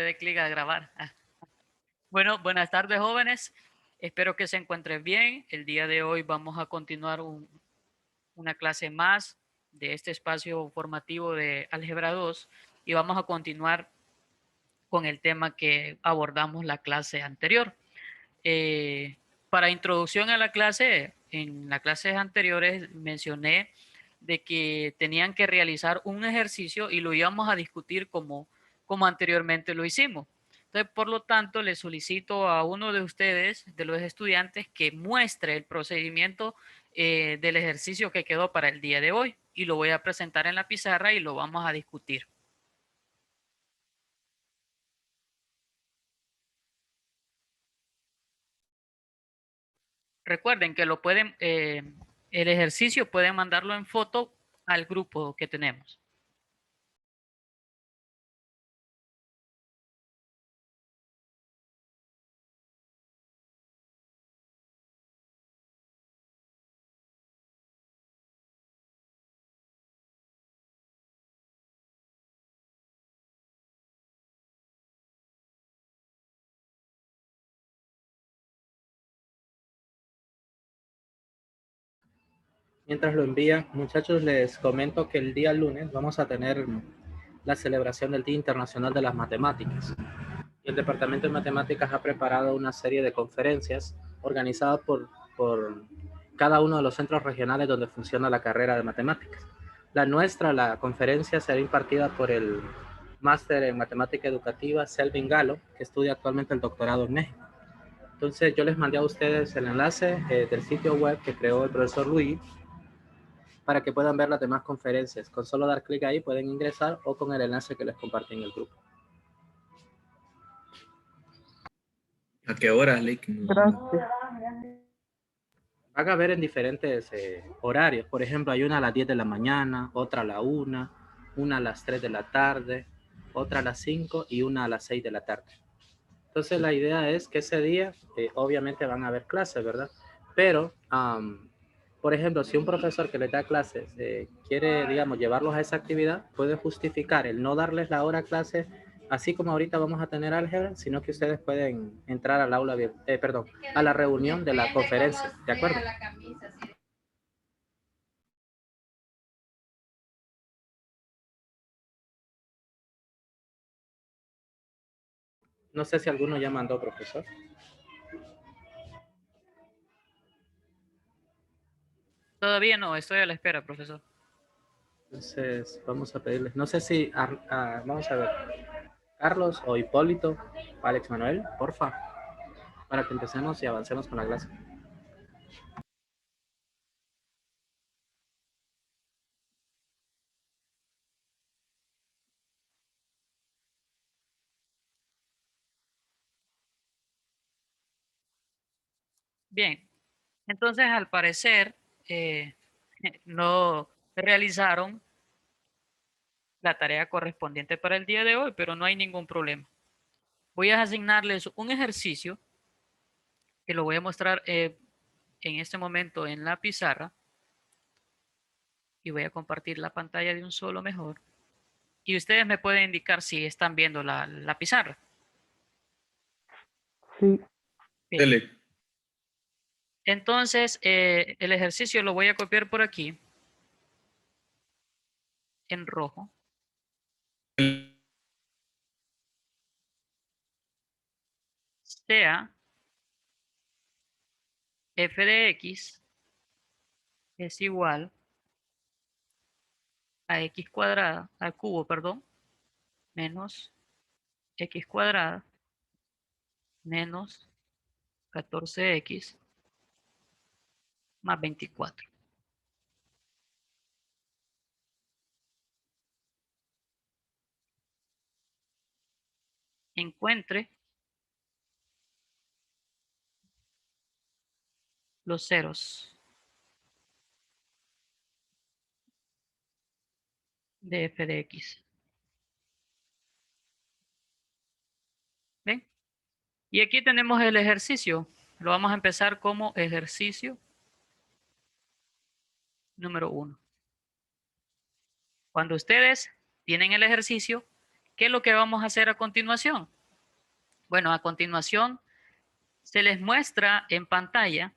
de clic a grabar. Bueno, buenas tardes, jóvenes. Espero que se encuentren bien. El día de hoy vamos a continuar una clase más de este espacio formativo de Álgebra 2 y vamos a continuar con el tema que abordamos la clase anterior. Para introducción a la clase, en las clases anteriores mencioné de que tenían que realizar un ejercicio y lo íbamos a discutir como anteriormente lo hicimos. Entonces, por lo tanto, le solicito a uno de ustedes, de los estudiantes, que muestre el procedimiento del ejercicio que quedó para el día de hoy y lo voy a presentar en la pizarra y lo vamos a discutir. Recuerden que el ejercicio pueden mandarlo en foto al grupo que tenemos. Mientras lo envía, muchachos, les comento que el día lunes vamos a tener la celebración del Día Internacional de las Matemáticas. Y el Departamento de Matemáticas ha preparado una serie de conferencias organizadas por cada uno de los centros regionales donde funciona la carrera de matemáticas. La conferencia, será impartida por el máster en matemática educativa Selvin Galo, que estudia actualmente el doctorado en México. Entonces yo les mandé a ustedes el enlace del sitio web que creó el profesor Luis para que puedan ver las demás conferencias. Con solo dar clic ahí pueden ingresar o con el enlace que les compartí en el grupo. ¿A qué hora, Lick? Gracias. Van a ver en diferentes horarios. Por ejemplo, hay una a las 10 de la mañana, otra a la 1, una a las 3 de la tarde, otra a las 5 y una a las 6 de la tarde. Entonces la idea es que ese día obviamente van a haber clases, ¿verdad? Pero, por ejemplo, si un profesor que les da clases quiere, digamos, llevarlos a esa actividad, puede justificar el no darles la hora a clase, así como ahorita vamos a tener álgebra, sino que ustedes pueden entrar al aula, a la reunión de la conferencia, ¿de acuerdo? No sé si alguno ya mandó, profesor. Todavía no, estoy a la espera, profesor. Entonces, vamos a pedirles, no sé si, vamos a ver, Carlos o Hipólito, Alex Manuel, porfa, para que empecemos y avancemos con la clase. Bien, entonces al parecer no realizaron la tarea correspondiente para el día de hoy, pero no hay ningún problema. Voy a asignarles un ejercicio que lo voy a mostrar en este momento en la pizarra y voy a compartir la pantalla de un solo mejor. Y ustedes me pueden indicar si están viendo la pizarra. Sí. Bien. Entonces, el ejercicio lo voy a copiar por aquí en rojo. Sea f de x es igual a x cuadrada, al cubo, perdón, menos x cuadrada menos 14x más 24. Encuentre los ceros de f de x. ¿Ven? Y aquí tenemos el ejercicio. Lo vamos a empezar como ejercicio número 1. Cuando ustedes tienen el ejercicio, ¿Qué es lo que vamos a hacer a continuación? Bueno, a continuación se les muestra en pantalla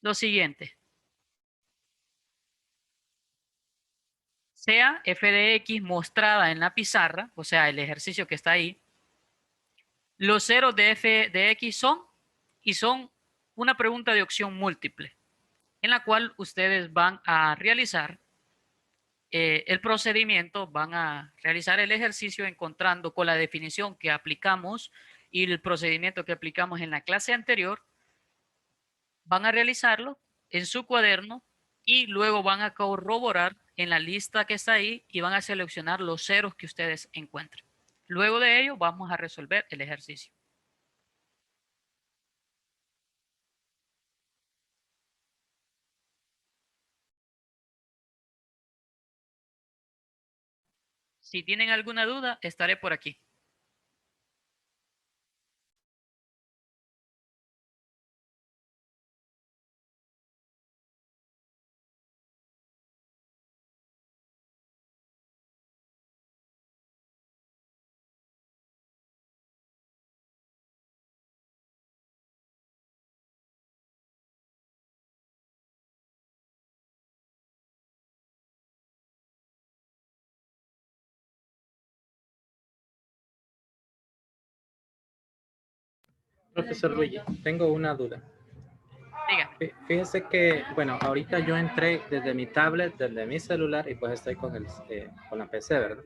lo siguiente. Sea f de x mostrada en la pizarra, o sea, el ejercicio que está ahí. Los ceros de f de x son, y son una pregunta de opción múltiple, en la cual ustedes van a realizar el procedimiento, van a realizar el ejercicio encontrando con la definición que aplicamos y el procedimiento que aplicamos en la clase anterior. Van a realizarlo en su cuaderno y luego van a corroborar en la lista que está ahí y van a seleccionar los ceros que ustedes encuentren. Luego de ello vamos a resolver el ejercicio. Si tienen alguna duda, estaré por aquí. Profesor Luigi, tengo una duda. Dígame. Fíjese que, bueno, ahorita yo entré desde mi tablet, desde mi celular y pues estoy con la PC, ¿verdad?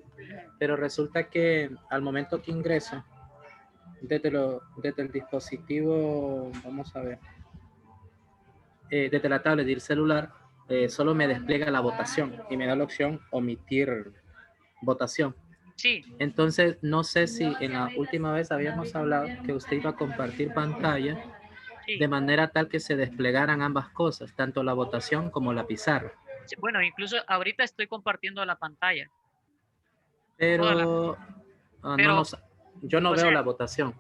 Pero resulta que al momento que ingreso, desde el dispositivo, vamos a ver, desde la tablet y el celular, solo me despliega la votación y me da la opción omitir votación. Sí, Entonces, no sé si en la última vez habíamos hablado que usted iba a compartir pantalla de sí. manera tal que se desplegaran ambas cosas, tanto la votación como la pizarra. Sí, bueno, incluso ahorita estoy compartiendo la pantalla. Toda la, Pero no pero, yo no o veo sea, la votación.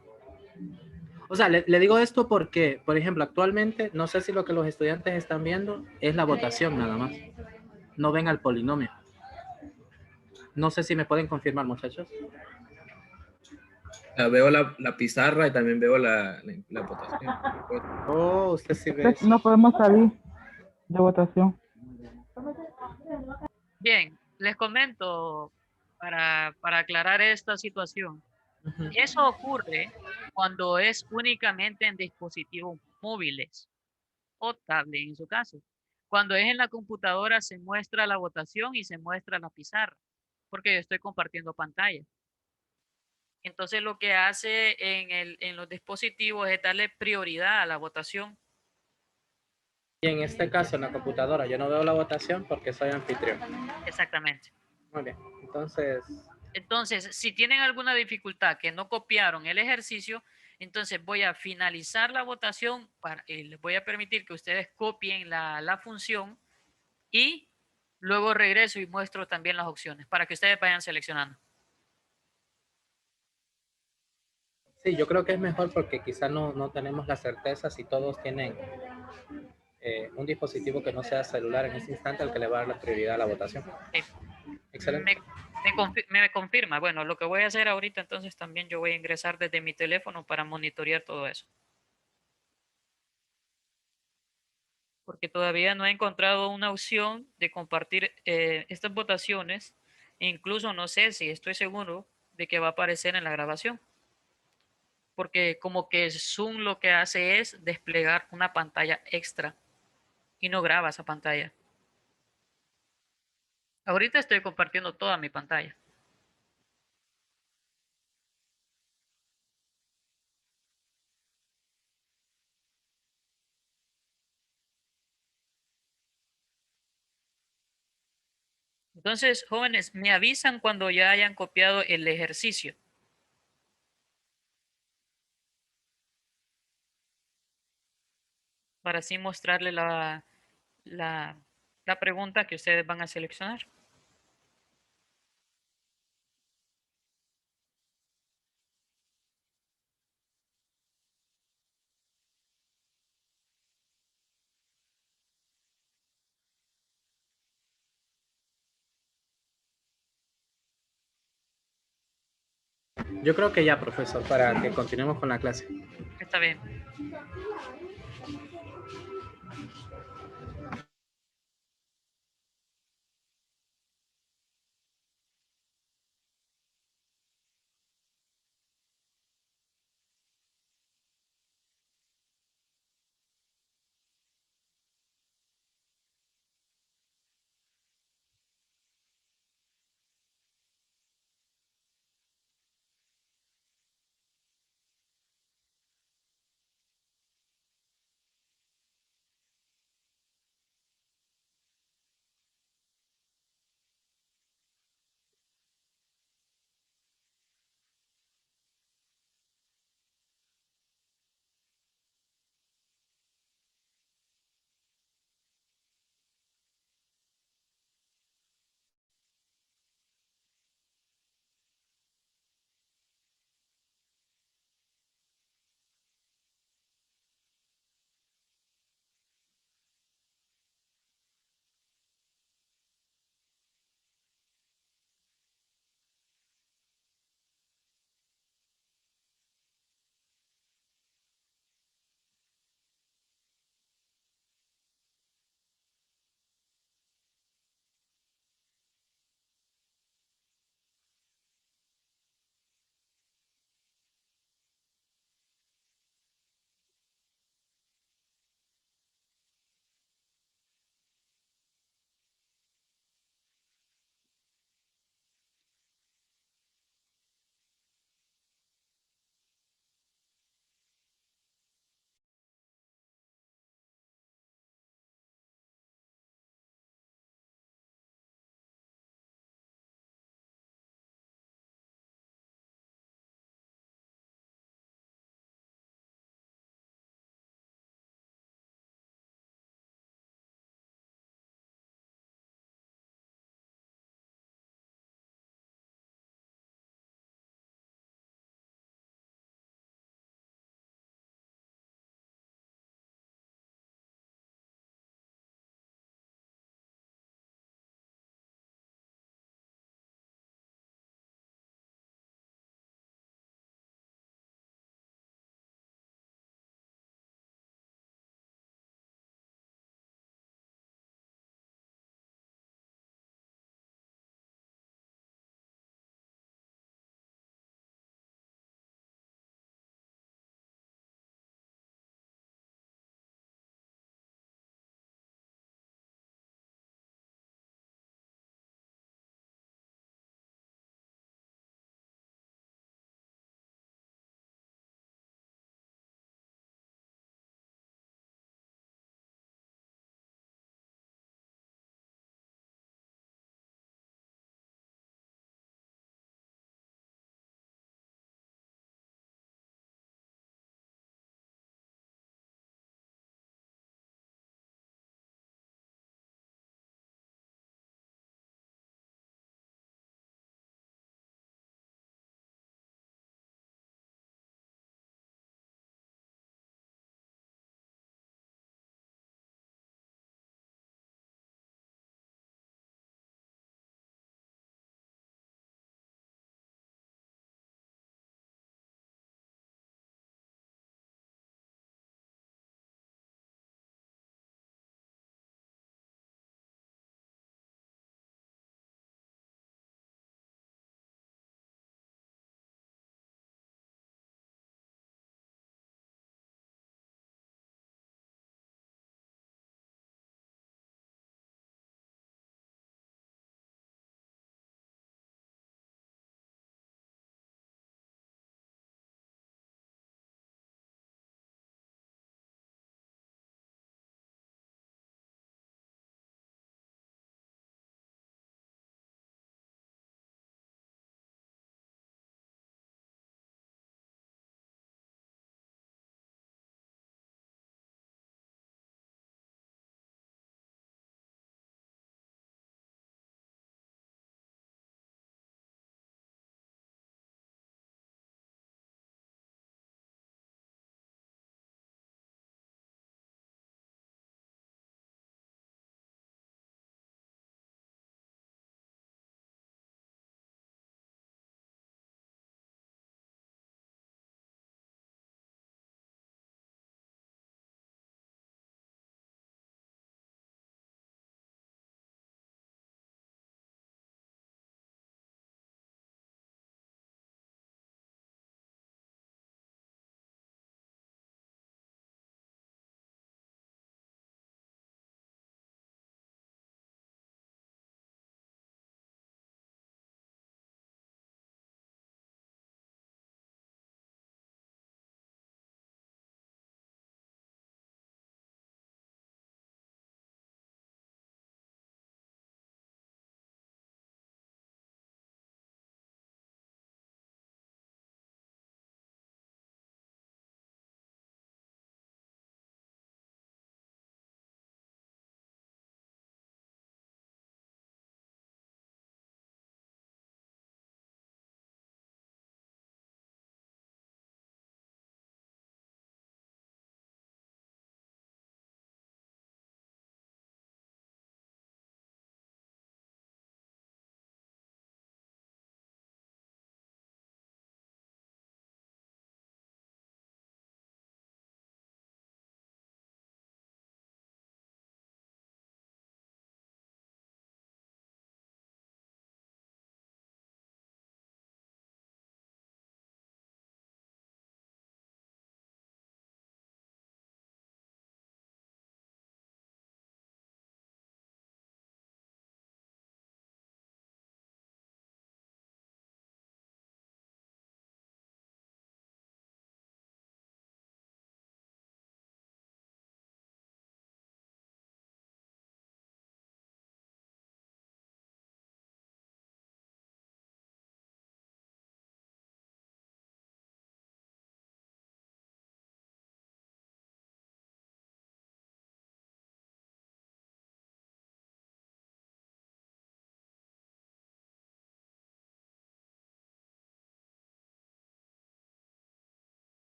O sea, le digo esto porque, por ejemplo, actualmente no sé si lo que los estudiantes están viendo es la votación nada más. No ven al polinomio. No sé si me pueden confirmar, muchachos. Veo la pizarra y también veo la votación. Oh, usted sí ve eso. No podemos salir de votación. bien, les comento para aclarar esta situación. Ujú. Eso ocurre cuando es únicamente en dispositivos móviles o tablet en su caso. Cuando es en la computadora se muestra la votación y se muestra la pizarra, porque yo estoy compartiendo pantalla. Entonces lo que hace en los dispositivos es darle prioridad a la votación. Y en este caso, en la computadora, yo no veo la votación porque soy anfitrión. Exactamente. Muy bien. Entonces, Entonces, si tienen alguna dificultad que no copiaron el ejercicio, entonces voy a finalizar la votación y les voy a permitir que ustedes copien la función y luego regreso y muestro también las opciones para que ustedes vayan seleccionando. sí, yo creo que es mejor porque quizás no tenemos la certeza si todos tienen un dispositivo que no sea celular en ese instante al que le va a dar la prioridad a la votación. Sí. Excelente. Me confirma. Bueno, lo que voy a hacer ahorita entonces también yo voy a ingresar desde mi teléfono para monitorear todo eso. Porque todavía no he encontrado una opción de compartir estas votaciones. E incluso no sé si estoy seguro de que va a aparecer en la grabación. Porque como que Zoom lo que hace es desplegar una pantalla extra y no graba esa pantalla. Ahorita estoy compartiendo toda mi pantalla. Entonces, jóvenes, me avisan cuando ya hayan copiado el ejercicio para así mostrarle la, la pregunta que ustedes van a seleccionar. Yo creo que ya, profesor, para que continuemos con la clase. Está bien.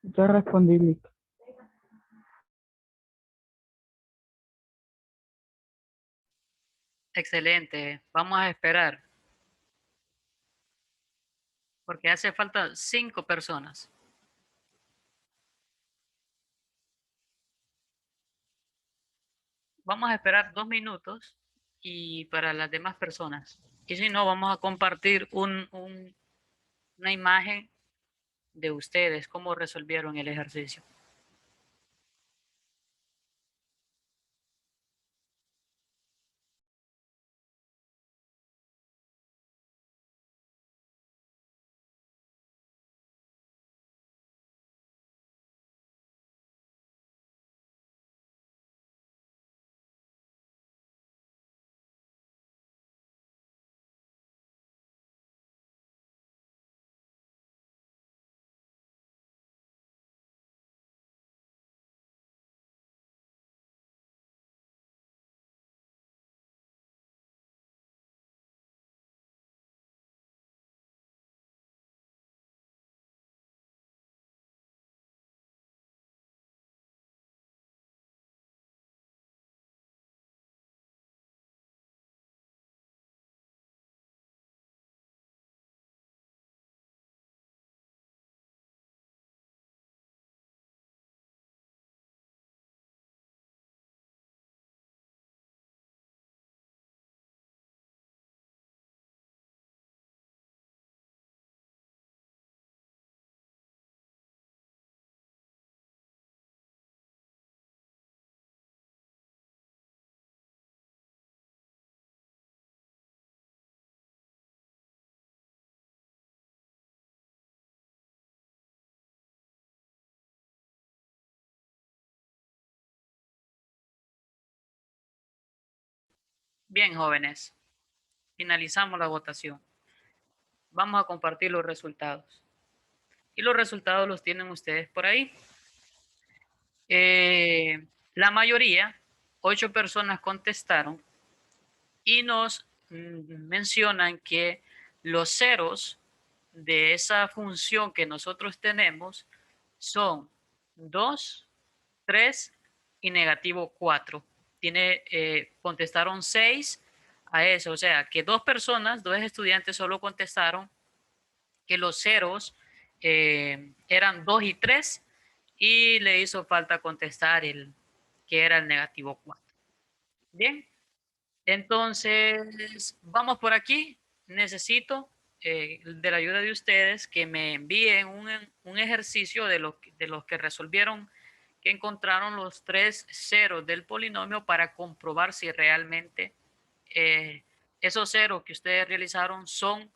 Ya respondí, Lick. Excelente. Vamos a esperar, porque hace falta 5 personas. Vamos a esperar 2 minutos y para las demás personas. Y si no, vamos a compartir una imagen de ustedes, cómo resolvieron el ejercicio. Bien, jóvenes, finalizamos la votación. Vamos a compartir los resultados. Y los resultados los tienen ustedes por ahí. La mayoría, 8 personas contestaron y nos mencionan que los ceros de esa función que nosotros tenemos son 2, 3 y negativo 4. Contestaron 6 a eso, o sea que 2 personas, 2 estudiantes solo contestaron que los ceros eran 2 y 3 y le hizo falta contestar el que era el negativo 4. Bien, entonces vamos por aquí. Necesito de la ayuda de ustedes que me envíen un ejercicio de los que resolvieron, que encontraron los 3 ceros del polinomio para comprobar si realmente esos ceros que ustedes realizaron son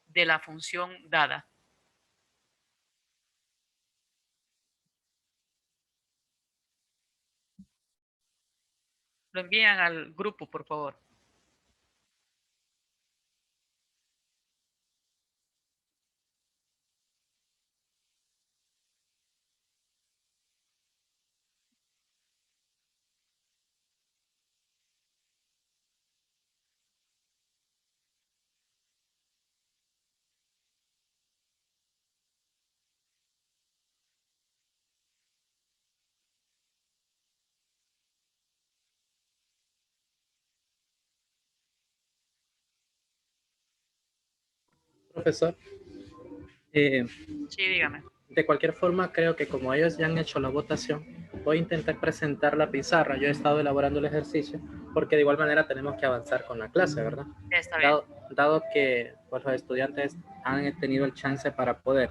de la función dada. Lo envían al grupo, por favor. Profesor, Sí, dígame. de cualquier forma, creo que como ellos ya han hecho la votación, voy a intentar presentar la pizarra. Yo he estado elaborando el ejercicio porque de igual manera tenemos que avanzar con la clase, ¿verdad? Está bien. Dado que pues, los estudiantes han tenido el chance para poder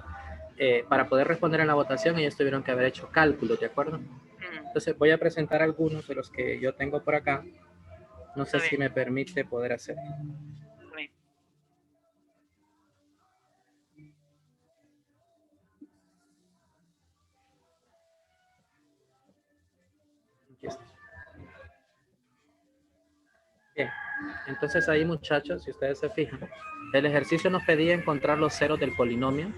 responder en la votación, ellos tuvieron que haber hecho cálculos, ¿de acuerdo? Entonces voy a presentar algunos de los que yo tengo por acá. No sé si me permite poder hacer. Está bien. Aquí está. Bien, entonces ahí muchachos, si ustedes se fijan, el ejercicio nos pedía encontrar los ceros del polinomio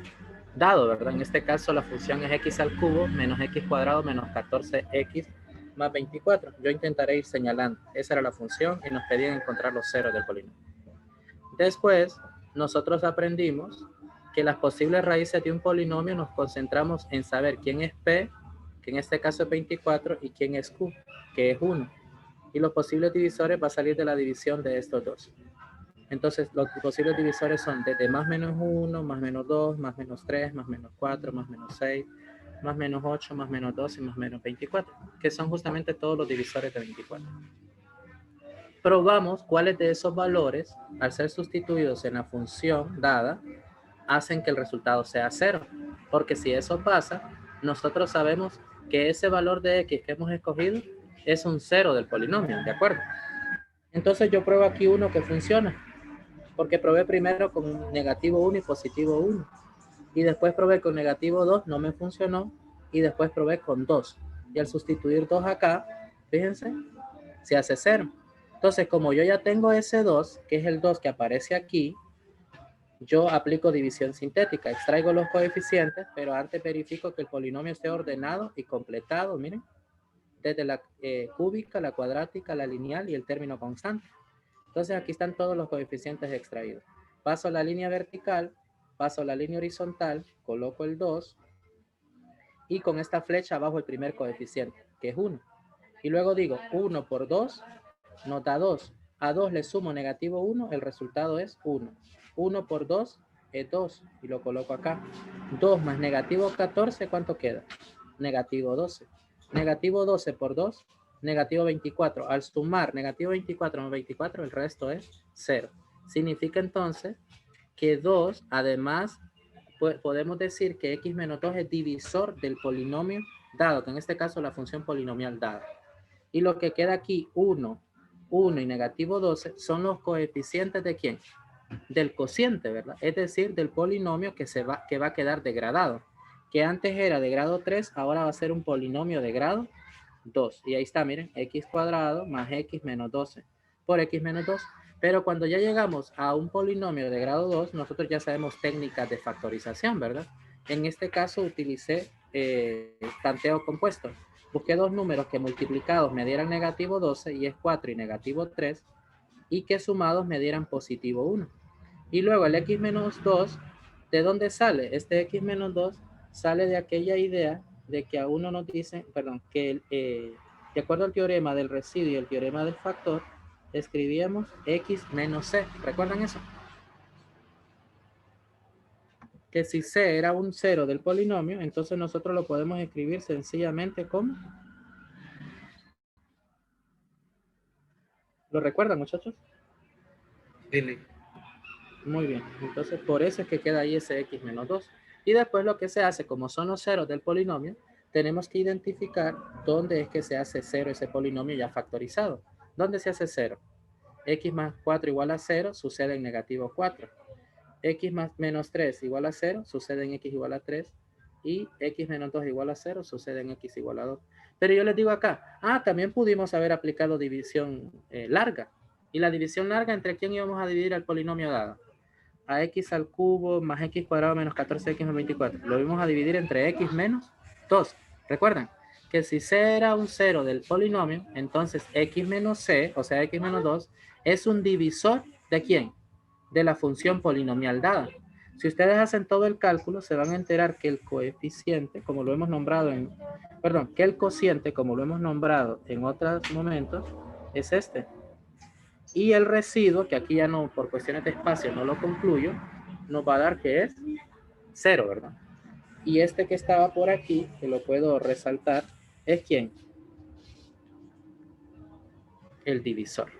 dado, ¿verdad? En este caso la función es x al cubo menos x cuadrado menos 14x más 24. Yo intentaré ir señalando. Esa era la función y nos pedían encontrar los ceros del polinomio. Después, nosotros aprendimos que las posibles raíces de un polinomio nos concentramos en saber quién es P, que en este caso es 24, y quién es Q, que es 1. Y los posibles divisores va a salir de la división de estos dos. Entonces, los posibles divisores son desde más menos 1, más menos 2, más menos 3, más menos 4, más menos 6, más menos 8, más menos 12, más menos 24, que son justamente todos los divisores de 24. Probamos cuáles de esos valores, al ser sustituidos en la función dada, hacen que el resultado sea 0. Porque si eso pasa, nosotros sabemos que ese valor de x que hemos escogido es un 0 del polinomio, ¿de acuerdo? Entonces yo pruebo aquí uno que funciona, porque probé primero con negativo 1 y positivo 1. Y después probé con negativo 2, no me funcionó. Y después probé con 2. Y al sustituir 2 acá, fíjense, se hace 0. Entonces, como yo ya tengo ese 2, que es el 2 que aparece aquí, yo aplico división sintética. Extraigo los coeficientes, pero antes verifico que el polinomio esté ordenado y completado, miren, desde la cúbica, la cuadrática, la lineal y el término constante. Entonces, aquí están todos los coeficientes extraídos. Paso la línea vertical, paso la línea horizontal, coloco el 2 y con esta flecha abajo el primer coeficiente, que es 1. Y luego digo 1 por 2 nos da 2. A 2 le sumo negativo 1, el resultado es 1. 1 por 2 es 2 y lo coloco acá. 2 más negativo 14, ¿cuánto queda? Negativo 12. Negativo 12 por 2, negativo 24. Al sumar negativo 24 más 24, el resto es 0. Significa entonces que 2, además, podemos decir que x menos 2 es divisor del polinomio dado, que en este caso la función polinomial dada. Y lo que queda aquí, 1, 1 y negativo 12, son los coeficientes de ¿quién? Del cociente, ¿verdad? Es decir, del polinomio que va a quedar degradado. Que antes era de grado 3, ahora va a ser un polinomio de grado 2. Y ahí está, miren, x cuadrado más x menos 12 por x menos 2. Pero cuando ya llegamos a un polinomio de grado 2, nosotros ya sabemos técnicas de factorización, ¿verdad? En este caso utilicé tanteo compuesto. Busqué dos números que multiplicados me dieran negativo 12 y es 4 y negativo 3 y que sumados me dieran positivo 1. Y luego el x menos 2, ¿de dónde sale? Este x menos 2 sale de aquella idea de que a uno nos dicen, perdón, que de acuerdo al teorema del residuo y el teorema del factor, escribíamos x menos c. ¿Recuerdan eso? Que si c era un 0 del polinomio, entonces nosotros lo podemos escribir sencillamente como... ¿Lo recuerdan, muchachos? Sí. Muy bien, entonces por eso es que queda ahí ese x menos 2. Y después lo que se hace, como son los ceros del polinomio, tenemos que identificar dónde es que se hace 0 ese polinomio ya factorizado. ¿Dónde se hace 0? X más 4 igual a 0 sucede en negativo 4. X más menos 3 igual a 0 sucede en x igual a 3. Y x menos 2 igual a 0 sucede en x igual a 2. Pero yo les digo acá, también pudimos haber aplicado división larga. ¿Y la división larga entre quién íbamos a dividir al polinomio dado? A x al cubo más x cuadrado menos 14x más 24. Lo vamos a dividir entre x menos 2. Recuerden que si c era un 0 del polinomio, entonces x menos c, o sea x menos 2, es un divisor ¿de quién? De la función polinomial dada. Si ustedes hacen todo el cálculo, se van a enterar que el coeficiente, como lo hemos nombrado que el cociente, como lo hemos nombrado en otros momentos, es este. Y el residuo, que aquí ya no, por cuestiones de espacio no lo concluyo, nos va a dar que es 0, ¿verdad? Y este que estaba por aquí, que lo puedo resaltar, ¿es quién? El divisor.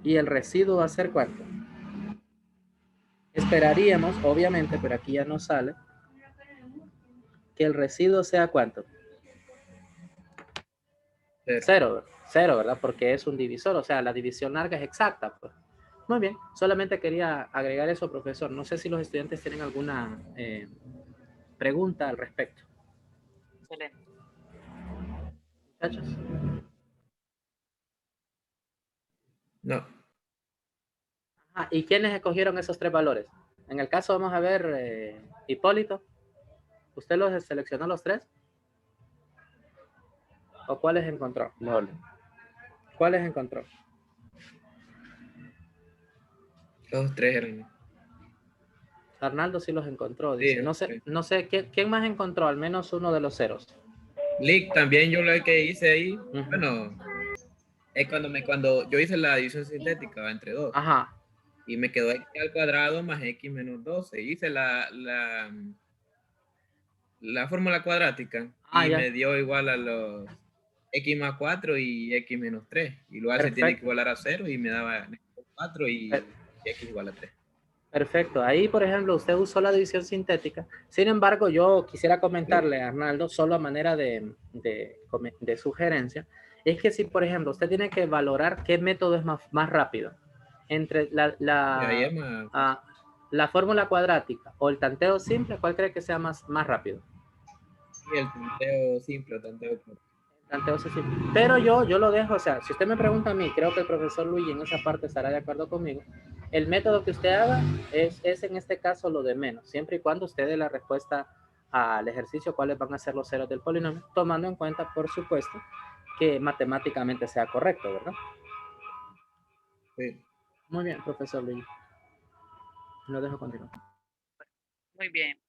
¿Y el residuo va a ser cuánto? Esperaríamos, obviamente, pero aquí ya no sale, que el residuo sea cuánto? 0, ¿verdad? Porque es un divisor, o sea, la división larga es exacta, pues. Muy bien, solamente quería agregar eso, profesor. No sé si los estudiantes tienen alguna pregunta al respecto. Excelente. Muchachos. No. ¿Y quiénes escogieron esos tres valores? En el caso vamos a ver, Hipólito, ¿usted los seleccionó los tres? ¿O cuáles encontró? No, ¿Cuáles encontró? Los tres eran. Arnaldo sí los encontró, Sí, dice. sí. No sé, ¿quién más encontró? Al menos uno de los ceros. Lick también yo lo que hice ahí, Ujú. bueno, es cuando yo hice la división sintética entre 2 Ajá. y me quedó x al cuadrado más x menos 12. Hice la fórmula cuadrática y Ya. me dio igual a los x más 4 y x menos 3. Y luego se tiene que Perfecto. igualar a 0 y me daba 4 y x igual a 3. Perfecto. Ahí, por ejemplo, usted usó la división sintética. Sin embargo, yo quisiera comentarle a Arnaldo, solo a manera de sugerencia, es que si, por ejemplo, usted tiene que valorar qué método es más rápido, entre Ahí es más la fórmula cuadrática o el tanteo simple, ¿cuál cree que sea más rápido? y el tanteo simple o tanteo corto. Entonces, sí. Pero yo lo dejo, o sea, si usted me pregunta a mí, creo que el profesor Luigi en esa parte estará de acuerdo conmigo. El método que usted haga es en este caso lo de menos, siempre y cuando usted dé la respuesta al ejercicio, cuáles van a ser los ceros del polinomio, tomando en cuenta, por supuesto, que matemáticamente sea correcto, ¿verdad? Sí. Muy bien, profesor Luigi. Lo dejo continuar. Muy bien.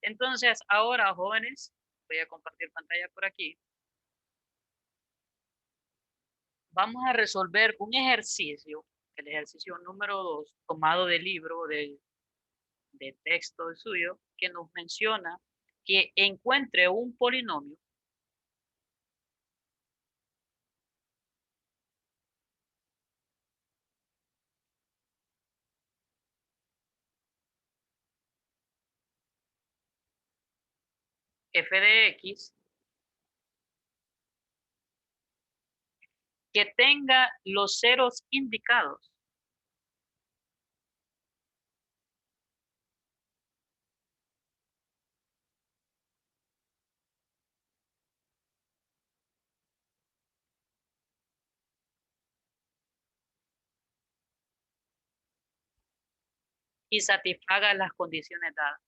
Entonces, ahora, jóvenes, voy a compartir pantalla por aquí. Vamos a resolver un ejercicio, el ejercicio número 2, tomado del libro de texto suyo, que nos menciona que encuentre un polinomio f de x que tenga los ceros indicados. Y satisfaga las condiciones dadas.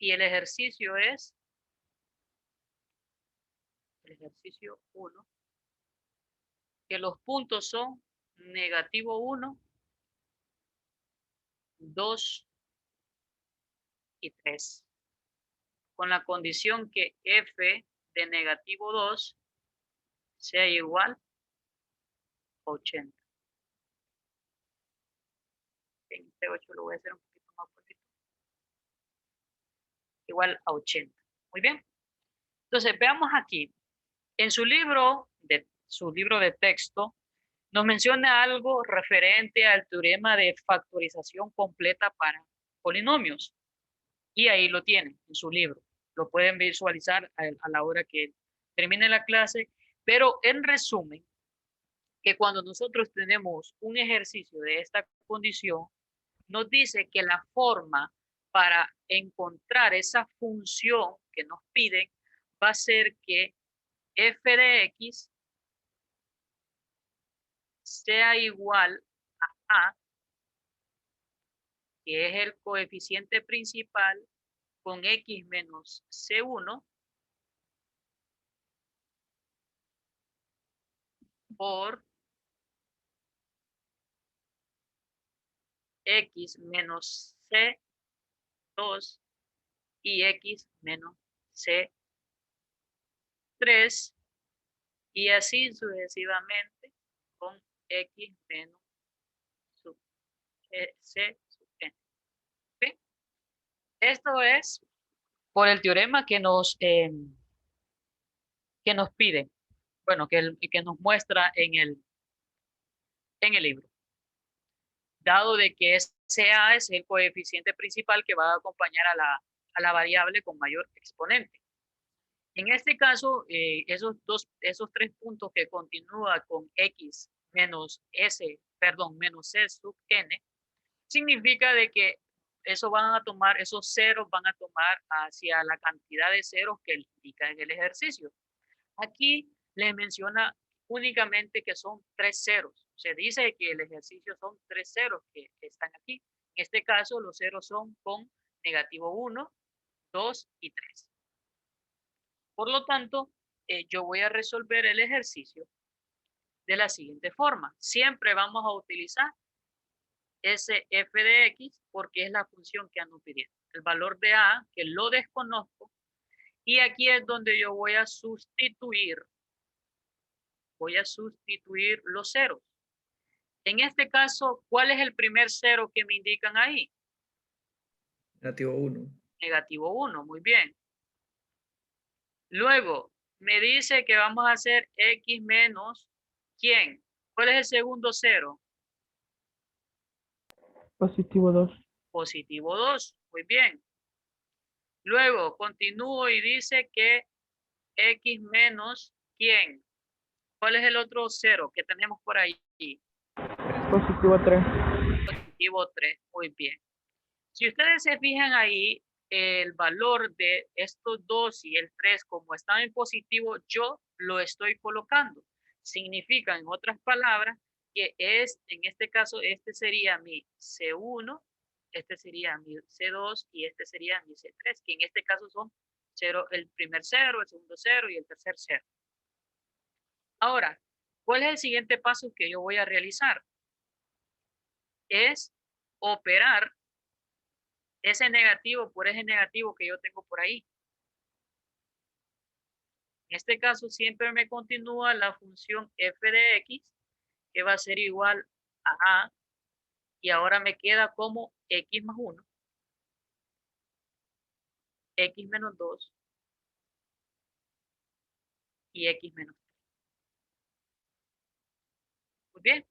Y el ejercicio es el ejercicio 1, que los puntos son -1, 2 y 3, con la condición que f de -2 sea igual a 80. En este 8 lo voy a hacer un poquito más bonito. Igual a 80. Muy bien. Entonces, veamos aquí. En su libro de texto, nos menciona algo referente al teorema de factorización completa para polinomios. Y ahí lo tienen en su libro. Lo pueden visualizar a la hora que termine la clase. Pero en resumen, que cuando nosotros tenemos un ejercicio de esta condición, nos dice que la forma para encontrar esa función que nos piden va a ser que f de x sea igual a, que es el coeficiente principal, con x menos c1 por x menos c2 y x menos c3 y así sucesivamente con x menos c sub n. ¿Sí? Esto es por el teorema que nos pide, bueno, que nos muestra en el libro. Dado de que SA es el coeficiente principal que va a acompañar a la variable con mayor exponente. En este caso, esos 3 puntos que continúa con x menos menos c sub n, significa de que esos ceros van a tomar hacia la cantidad de ceros que indica en el ejercicio. Aquí les menciona únicamente que son 3 ceros. Se dice que el ejercicio son 3 ceros que están aquí. En este caso, los ceros son con -1, 2 y 3. Por lo tanto, yo voy a resolver el ejercicio de la siguiente forma. Siempre vamos a utilizar ese f de x porque es la función que ando pidiendo. El valor de a, que lo desconozco, y aquí es donde yo voy a sustituir los ceros. En este caso, ¿cuál es el primer cero que me indican ahí? -1. -1, muy bien. Luego, me dice que vamos a hacer x menos, ¿quién? ¿Cuál es el segundo cero? Positivo 2. Positivo 2, muy bien. Luego, continúo y dice que x menos, ¿quién? ¿Cuál es el otro cero que tenemos por ahí? Positivo 3. Positivo 3, muy bien. Si ustedes se fijan ahí, el valor de estos 2 y el 3, como están en positivo, yo lo estoy colocando. Significa, en otras palabras, que en este caso, este sería mi C1, este sería mi C2 y este sería mi C3, que en este caso son 0, el primer 0, el segundo 0 y el tercer 0. Ahora, ¿cuál es el siguiente paso que yo voy a realizar? Es operar ese negativo por ese negativo que yo tengo por ahí. En este caso siempre me continúa la función f de x, que va a ser igual a a, y ahora me queda como x más 1, x menos 2 y x menos 3. Muy bien.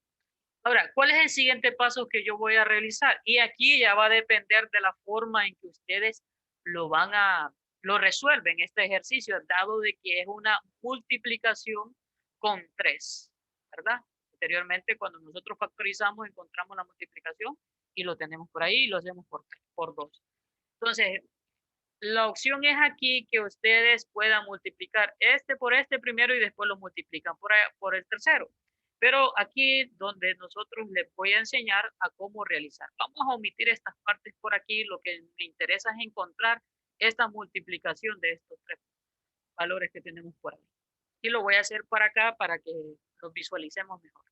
Ahora, ¿cuál es el siguiente paso que yo voy a realizar? Y aquí ya va a depender de la forma en que ustedes lo resuelven este ejercicio, dado de que es una multiplicación con 3, ¿verdad? Anteriormente, cuando nosotros factorizamos, encontramos la multiplicación y lo tenemos por ahí y lo hacemos por 2. Entonces, la opción es aquí que ustedes puedan multiplicar este por este primero y después lo multiplican por el tercero. Pero aquí donde nosotros les voy a enseñar a cómo realizar. Vamos a omitir estas partes por aquí. Lo que me interesa es encontrar esta multiplicación de estos tres valores que tenemos por ahí. Y lo voy a hacer para acá para que los visualicemos mejor.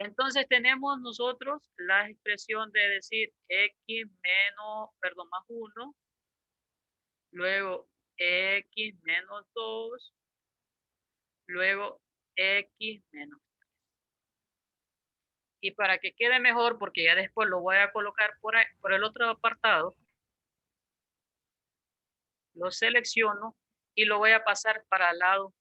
Entonces tenemos nosotros la expresión de decir x más 1, luego x menos 2, luego x menos 3. Y para que quede mejor, porque ya después lo voy a colocar por el otro apartado, lo selecciono y lo voy a pasar para el lado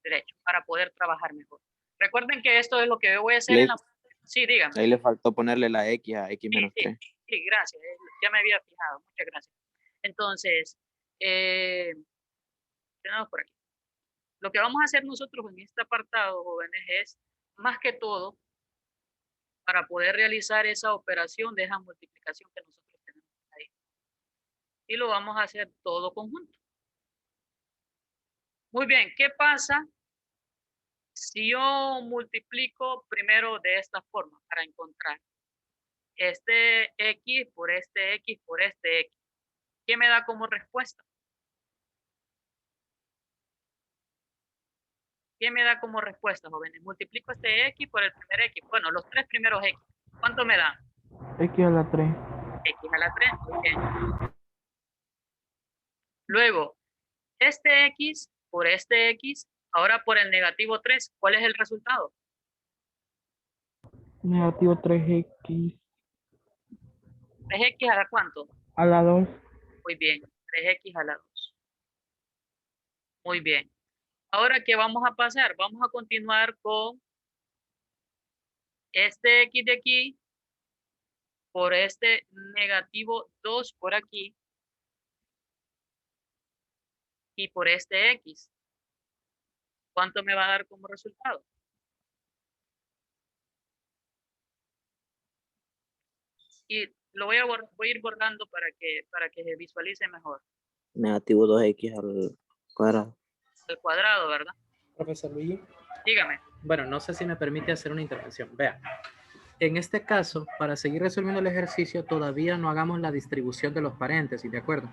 derecho para poder trabajar mejor. Recuerden que esto es lo que voy a hacer en la... Sí, dígame. Ahí le faltó ponerle la X a X menos 3. Sí, gracias. Ya me había fijado. Muchas gracias. Entonces, tenemos por aquí. Lo que vamos a hacer nosotros en este apartado, jóvenes, es más que todo para poder realizar esa operación de esa multiplicación que nosotros tenemos ahí. Y lo vamos a hacer todo conjunto. Muy bien, ¿qué pasa si yo multiplico primero de esta forma para encontrar este X por este X por este X? ¿Qué me da como respuesta? ¿Qué me da como respuesta, jóvenes? Multiplico este X por el primer X. Bueno, los tres primeros X. ¿Cuánto me da? X a la 3. X a la 3. Muy bien. Luego, este X por este X, ahora por el negativo 3. ¿Cuál es el resultado? Negativo 3x 3X a la ¿cuánto? a la 2. Muy bien. 3X a la 2. Muy bien. Ahora, ¿qué vamos a pasar? Vamos a continuar con este X de aquí por este negativo 2 por aquí y por este X. ¿Cuánto me va a dar como resultado? Y lo voy a ir borrando para que se visualice mejor. Negativo 2X al cuadrado. al cuadrado, ¿verdad? Profesor Luigi. Dígame. Bueno, no sé si me permite hacer una intervención. Vea, en este caso, para seguir resolviendo el ejercicio, todavía no hagamos la distribución de los paréntesis, ¿de acuerdo?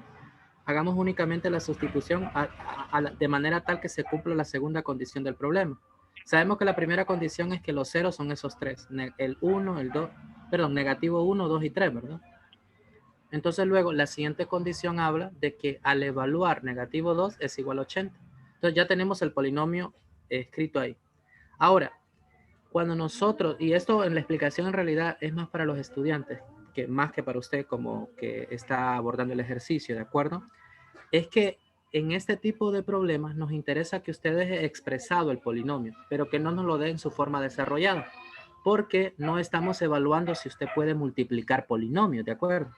Hagamos únicamente la sustitución de manera tal que se cumpla la segunda condición del problema. Sabemos que la primera condición es que los ceros son esos tres, el 1, el 2, perdón, negativo 1, 2 y 3, ¿verdad? Entonces luego la siguiente condición habla de que al evaluar negativo 2 es igual a 80. Entonces ya tenemos el polinomio escrito ahí. Ahora, cuando nosotros, y esto en la explicación en realidad es más para los estudiantes, que más que para usted como que está abordando el ejercicio, ¿de acuerdo? Es que en este tipo de problemas nos interesa que usted deje expresado el polinomio, pero que no nos lo dé en su forma desarrollada, porque no estamos evaluando si usted puede multiplicar polinomios, ¿de acuerdo?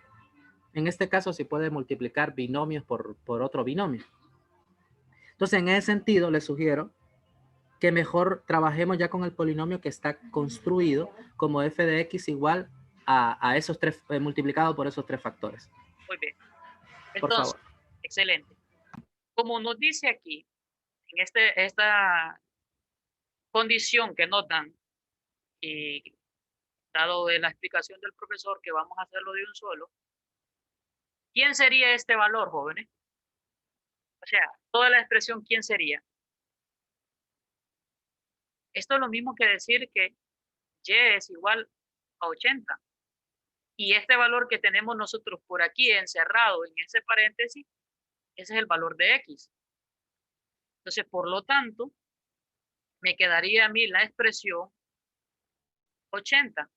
En este caso, si puede multiplicar binomios por otro binomio. Entonces, en ese sentido, le sugiero que mejor trabajemos ya con el polinomio que está construido como f de x igual a esos tres, multiplicado por esos tres factores. Muy bien. Por Entonces, favor. excelente. Como nos dice aquí, en esta condición que nos dan, y dado de la explicación del profesor que vamos a hacerlo de un solo, ¿quién sería este valor, jóvenes? O sea, toda la expresión, ¿quién sería? Esto es lo mismo que decir que y es igual a 80. Y este valor que tenemos nosotros por aquí encerrado en ese paréntesis, ese es el valor de x. Entonces, por lo tanto, me quedaría a mí la expresión 80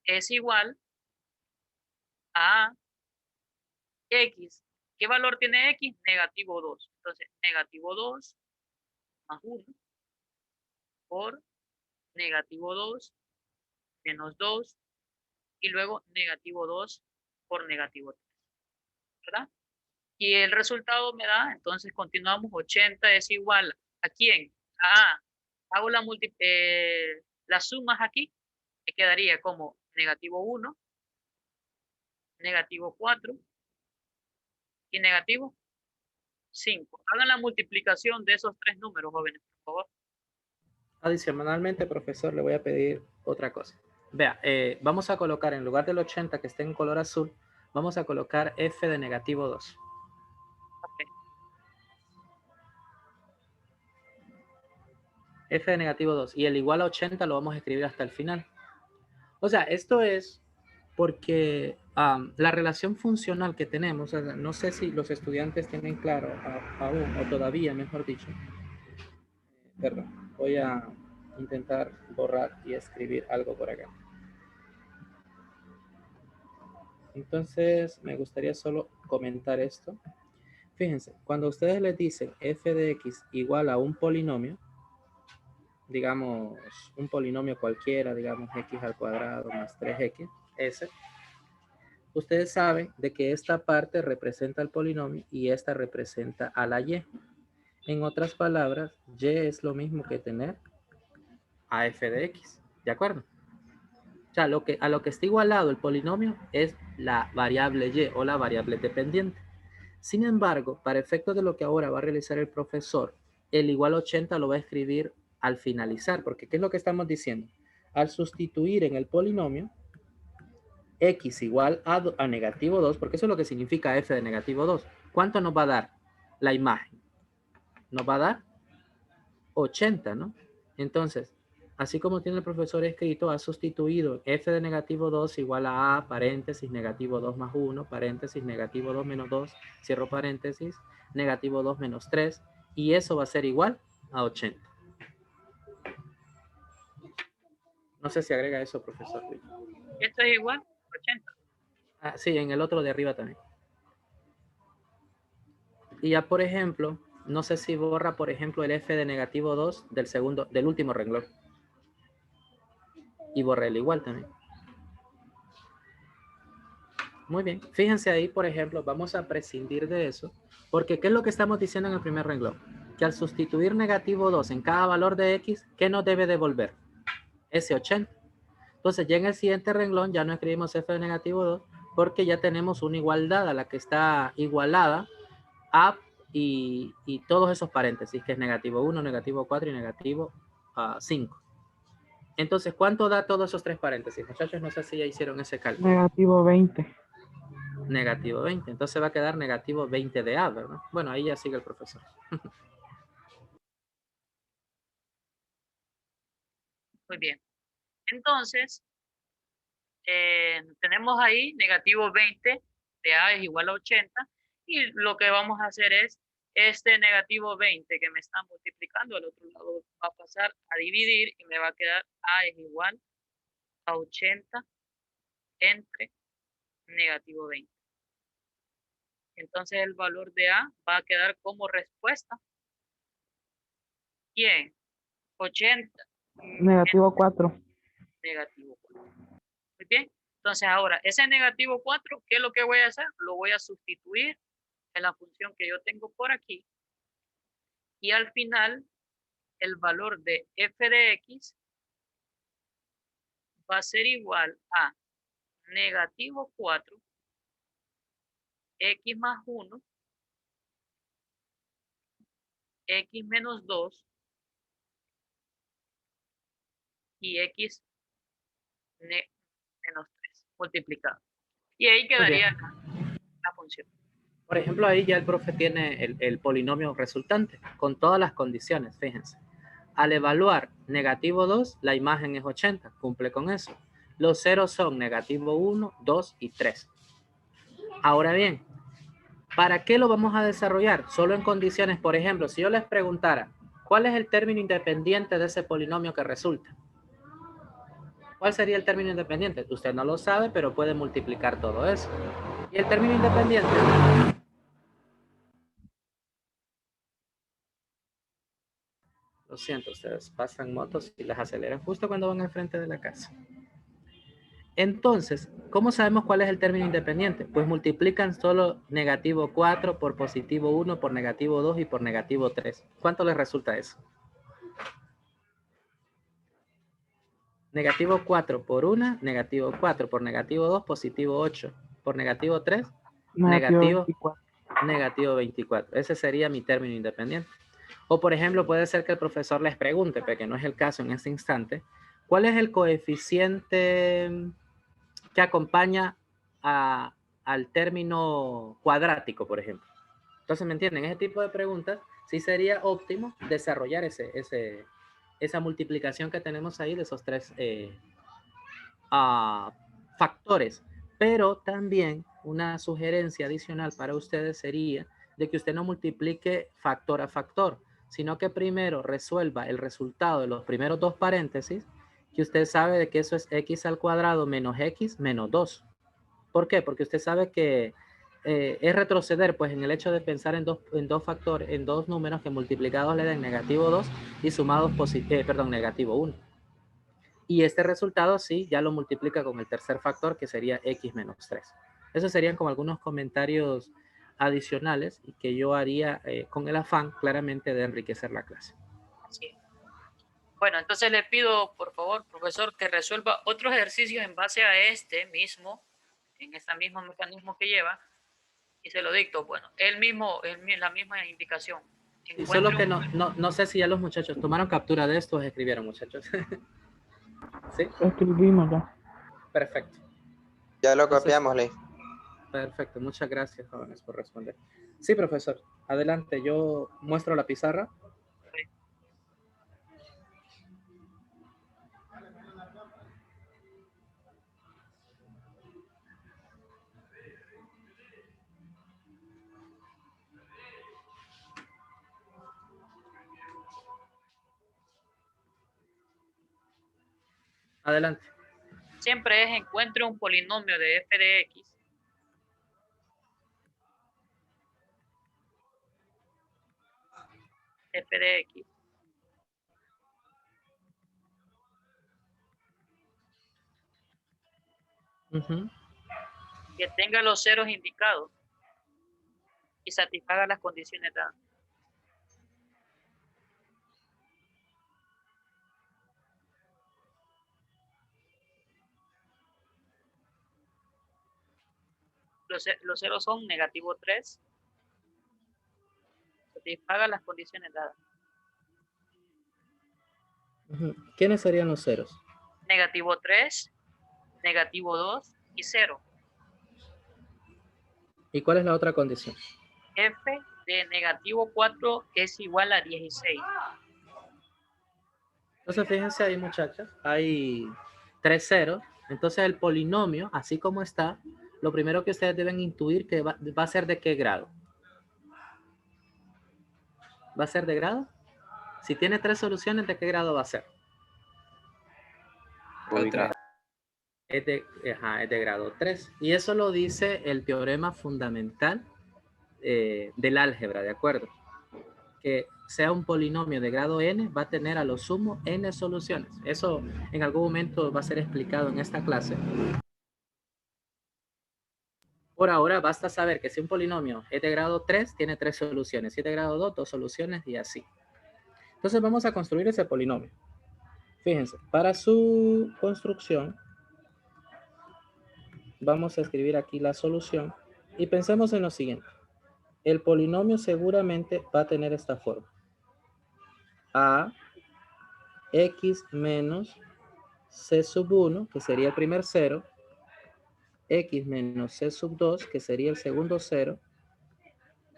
es igual a x. ¿Qué valor tiene x? Negativo 2. Entonces, negativo 2 más 1 por negativo 2 menos 2 y luego negativo 2 por negativo 3. ¿Verdad? Y el resultado me da, entonces continuamos, 80 es igual a quién? Hago las sumas aquí, me quedaría como negativo 1, negativo 4 y negativo 5. Hagan la multiplicación de esos tres números, jóvenes, por favor. Adicionalmente, profesor, le voy a pedir otra cosa. Vea, vamos a colocar en lugar del 80 que esté en color azul, vamos a colocar f de negativo 2. Okay. F de negativo 2. Y el igual a 80 lo vamos a escribir hasta el final. O sea, esto es porque la relación funcional que tenemos, o sea, no sé si los estudiantes tienen claro aún, o todavía, mejor dicho. Perdón, voy a intentar borrar y escribir algo por acá. Entonces, me gustaría solo comentar esto. Fíjense, cuando ustedes les dicen f de x igual a un polinomio, digamos, un polinomio cualquiera, digamos x al cuadrado más 3x, ese, ustedes saben de que esta parte representa el polinomio y esta representa a la y. En otras palabras, y es lo mismo que tener a f de x, ¿de acuerdo? O sea, a lo que está igualado el polinomio es la variable y o la variable dependiente. Sin embargo, para efectos de lo que ahora va a realizar el profesor, el igual 80 lo va a escribir al finalizar, porque ¿qué es lo que estamos diciendo? Al sustituir en el polinomio x igual a negativo 2, porque eso es lo que significa f de negativo 2. ¿Cuánto nos va a dar la imagen? Nos va a dar 80, ¿no? Entonces, así como tiene el profesor escrito, ha sustituido f de negativo 2 igual a paréntesis, negativo 2 más 1, paréntesis, negativo 2 menos 2, cierro paréntesis, negativo 2 menos 3, y eso va a ser igual a 80. No sé si agrega eso, profesor. Esto es igual a 80. Sí, en el otro de arriba también. Y ya, por ejemplo, no sé si borra, por ejemplo, el f de negativo 2 del último renglón. Y borré el igual también. Muy bien. Fíjense ahí, por ejemplo, vamos a prescindir de eso. Porque, ¿qué es lo que estamos diciendo en el primer renglón? Que al sustituir negativo 2 en cada valor de x, ¿qué nos debe devolver? Ese 80. Entonces, ya en el siguiente renglón ya no escribimos f de negativo 2 porque ya tenemos una igualdad a la que está igualada a y todos esos paréntesis, que es negativo 1, negativo 4 y negativo 5. Entonces, ¿cuánto da todos esos tres paréntesis? Muchachos, no sé si ya hicieron ese cálculo. Negativo 20. Negativo 20. Entonces va a quedar negativo 20 de A, ¿verdad? Bueno, ahí ya sigue el profesor. Muy bien. Entonces, tenemos ahí negativo 20 de A es igual a 80. Y lo que vamos a hacer es este negativo 20 que me está multiplicando al otro lado va a pasar a dividir y me va a quedar A es igual a 80 entre negativo 20. Entonces el valor de A va a quedar como respuesta. ¿Quién? 80 Negativo 4. negativo 4. Muy bien. Entonces ahora, ese negativo 4, ¿qué es lo que voy a hacer? Lo voy a sustituir en la función que yo tengo por aquí. Y al final, el valor de f de x va a ser igual a negativo 4, x más 1, x menos 2 y x menos 3 multiplicado. Y ahí quedaría la función. Por ejemplo, ahí ya el profe tiene el polinomio resultante con todas las condiciones, fíjense. Al evaluar negativo 2, la imagen es 80, cumple con eso. Los ceros son negativo 1, 2 y 3. Ahora bien, ¿para qué lo vamos a desarrollar? Solo en condiciones, por ejemplo, si yo les preguntara, ¿cuál es el término independiente de ese polinomio que resulta? ¿Cuál sería el término independiente? Usted no lo sabe, pero puede multiplicar todo eso. ¿Y el término independiente? Lo siento, ustedes pasan motos y las aceleran justo cuando van al frente de la casa. Entonces, ¿cómo sabemos cuál es el término independiente? Pues multiplican solo negativo 4 por positivo 1 por negativo 2 y por negativo 3. ¿Cuánto les resulta eso? Negativo 4 por 1, negativo 4 por negativo 2, positivo 8. Por negativo 3, Negativo 24. negativo 24. Ese sería mi término independiente. O por ejemplo, puede ser que el profesor les pregunte, pero que no es el caso en este instante, ¿cuál es el coeficiente que acompaña al término cuadrático, por ejemplo? Entonces, ¿me entienden? Ese tipo de preguntas sí sería óptimo desarrollar esa multiplicación que tenemos ahí de esos tres factores. Pero también una sugerencia adicional para ustedes sería de que usted no multiplique factor a factor, sino que primero resuelva el resultado de los primeros dos paréntesis, que usted sabe de que eso es x al cuadrado menos x menos 2. ¿Por qué? Porque usted sabe que es retroceder pues en el hecho de pensar en dos factores, en dos números que multiplicados le den negativo 2 y sumados negativo 1. Y este resultado sí ya lo multiplica con el tercer factor, que sería x menos 3. Esos serían como algunos comentarios adicionales y que yo haría con el afán claramente de enriquecer la clase. Así es. Bueno, entonces le pido, por favor, profesor, que resuelva otros ejercicios en base a este mismo, en este mismo mecanismo que lleva, y se lo dicto. Bueno, la misma indicación. Y solo que no sé si ya los muchachos tomaron captura de esto o escribieron, muchachos. ¿Sí? Escribimos ya. Perfecto. Ya lo copiamos, Lee. Perfecto, muchas gracias, jóvenes, por responder. Sí, profesor, adelante, yo muestro la pizarra. Adelante. Siempre es encuentre un polinomio de f de x que tenga los ceros indicados y satisfaga las condiciones dadas. Los ceros son negativo 3, satisfaga las condiciones dadas. ¿Quiénes serían los ceros? Negativo 3, negativo 2 y 0. ¿Y cuál es la otra condición? F de negativo 4 es igual a 16. Entonces, fíjense ahí, muchachas, hay 3 ceros. Entonces, el polinomio, así como está, lo primero que ustedes deben intuir que va a ser de qué grado. ¿Va a ser de grado? Si tiene 3 soluciones, ¿de qué grado va a ser? Otra. Es de grado 3. Y eso lo dice el teorema fundamental del álgebra, ¿de acuerdo? Que sea un polinomio de grado n va a tener a lo sumo n soluciones. Eso en algún momento va a ser explicado en esta clase. Por ahora basta saber que si un polinomio es de grado 3, tiene 3 soluciones. Si es de grado 2, 2 soluciones y así. Entonces vamos a construir ese polinomio. Fíjense, para su construcción vamos a escribir aquí la solución y pensemos en lo siguiente. El polinomio seguramente va a tener esta forma. A x menos c sub 1, que sería el primer cero, x menos c sub 2, que sería el segundo cero,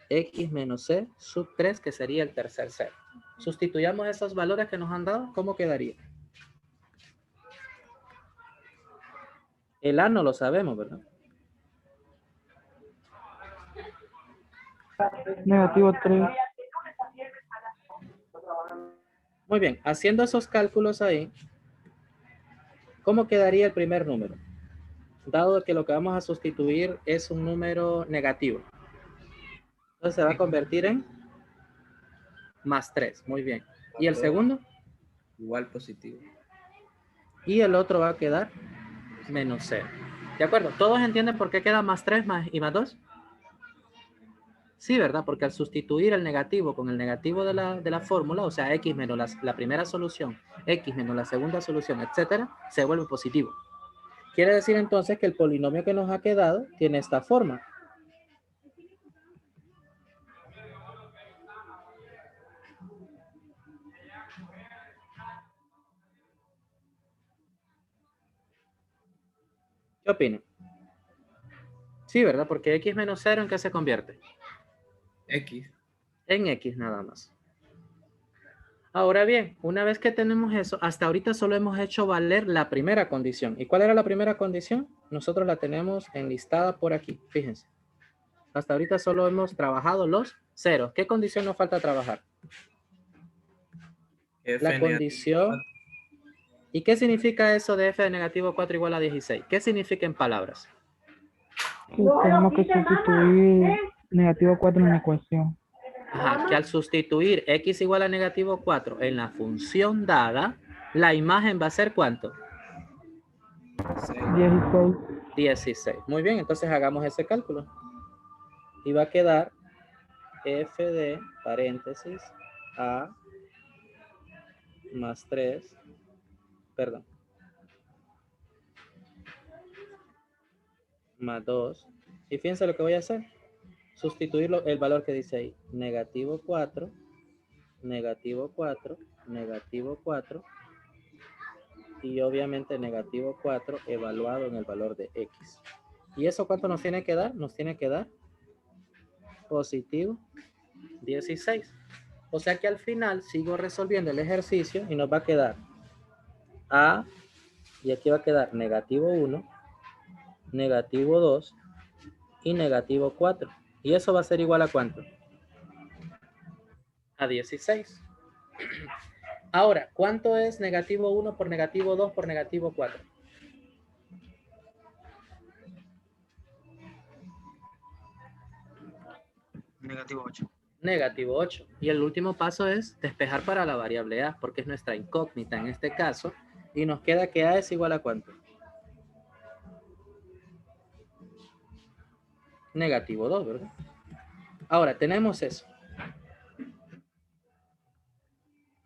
x menos c sub 3, que sería el tercer cero. Sustituyamos esos valores que nos han dado, ¿cómo quedaría? El A no lo sabemos, ¿verdad? Negativo 3. Muy bien, haciendo esos cálculos ahí, ¿cómo quedaría el primer número? Dado que lo que vamos a sustituir es un número negativo. Entonces se va a convertir en más 3. Muy bien. ¿Y el segundo? Igual positivo. Y el otro va a quedar menos 0. ¿De acuerdo? ¿Todos entienden por qué queda más 3 y más 2? Sí, ¿verdad? Porque al sustituir el negativo con el negativo de la fórmula, o sea, x menos la primera solución, x menos la segunda solución, etcétera, se vuelve positivo. Quiere decir entonces que el polinomio que nos ha quedado tiene esta forma. ¿Qué opinan? Sí, ¿verdad? Porque x menos 0, ¿en qué se convierte? X. En x nada más. Ahora bien, una vez que tenemos eso, hasta ahorita solo hemos hecho valer la primera condición. ¿Y cuál era la primera condición? Nosotros la tenemos enlistada por aquí, fíjense. Hasta ahorita solo hemos trabajado los ceros. ¿Qué condición nos falta trabajar? F La condición. ¿Y qué significa eso de f de negativo 4 igual a 16? ¿Qué significa en palabras? Que tenemos que sustituir negativo 4 en la ecuación. Ajá, que al sustituir x igual a negativo 4 en la función dada, la imagen va a ser ¿cuánto? 16. 16. Muy bien, entonces hagamos ese cálculo. Y va a quedar f de paréntesis a más 3, perdón, más 2. Y fíjense lo que voy a hacer. Sustituir el valor que dice ahí. Negativo 4, negativo 4, negativo 4. Y obviamente negativo 4 evaluado en el valor de x. ¿Y eso cuánto nos tiene que dar? Nos tiene que dar positivo 16. O sea que al final sigo resolviendo el ejercicio y nos va a quedar a, y aquí va a quedar negativo 1, negativo 2 y negativo 4. ¿Y eso va a ser igual a cuánto? A 16. Ahora, ¿cuánto es negativo 1 por negativo 2 por negativo 4? Negativo 8. Negativo 8. Y el último paso es despejar para la variable a, porque es nuestra incógnita en este caso. Y nos queda que a es igual a ¿cuánto? Negativo 2, ¿verdad? Ahora, tenemos eso.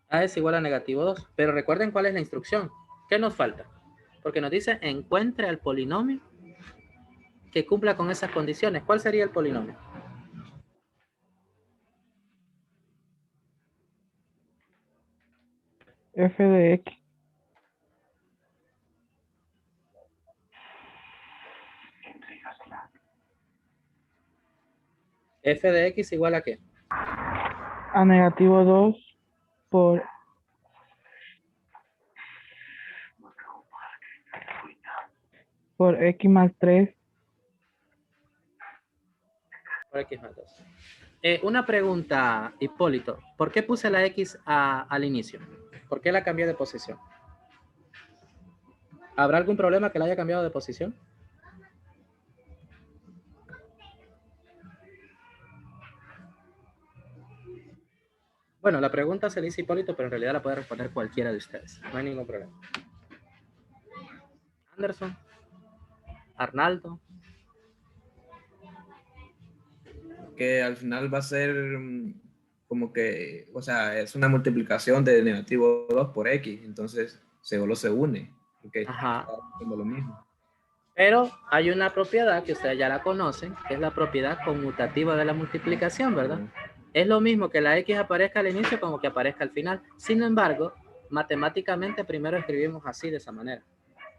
A es igual a negativo 2. Pero recuerden cuál es la instrucción. ¿Qué nos falta? Porque nos dice encuentre al polinomio que cumpla con esas condiciones. ¿Cuál sería el polinomio? F de X. F de X igual a qué? A negativo 2 por X más 3. Por X más 2. Una pregunta, Hipólito. ¿Por qué puse la X al inicio? ¿Por qué la cambié de posición? ¿Habrá algún problema que la haya cambiado de posición? Bueno, la pregunta se le dice Hipólito, pero en realidad la puede responder cualquiera de ustedes. No hay ningún problema. Anderson, Arnaldo. Que al final va a ser como que, o sea, es una multiplicación de negativo 2 por X, entonces solo se une, porque Ajá. está haciendo lo mismo. Pero hay una propiedad que ustedes ya la conocen, que es la propiedad conmutativa de la multiplicación, ¿verdad? Es lo mismo que la X aparezca al inicio como que aparezca al final. Sin embargo, matemáticamente primero escribimos así, de esa manera.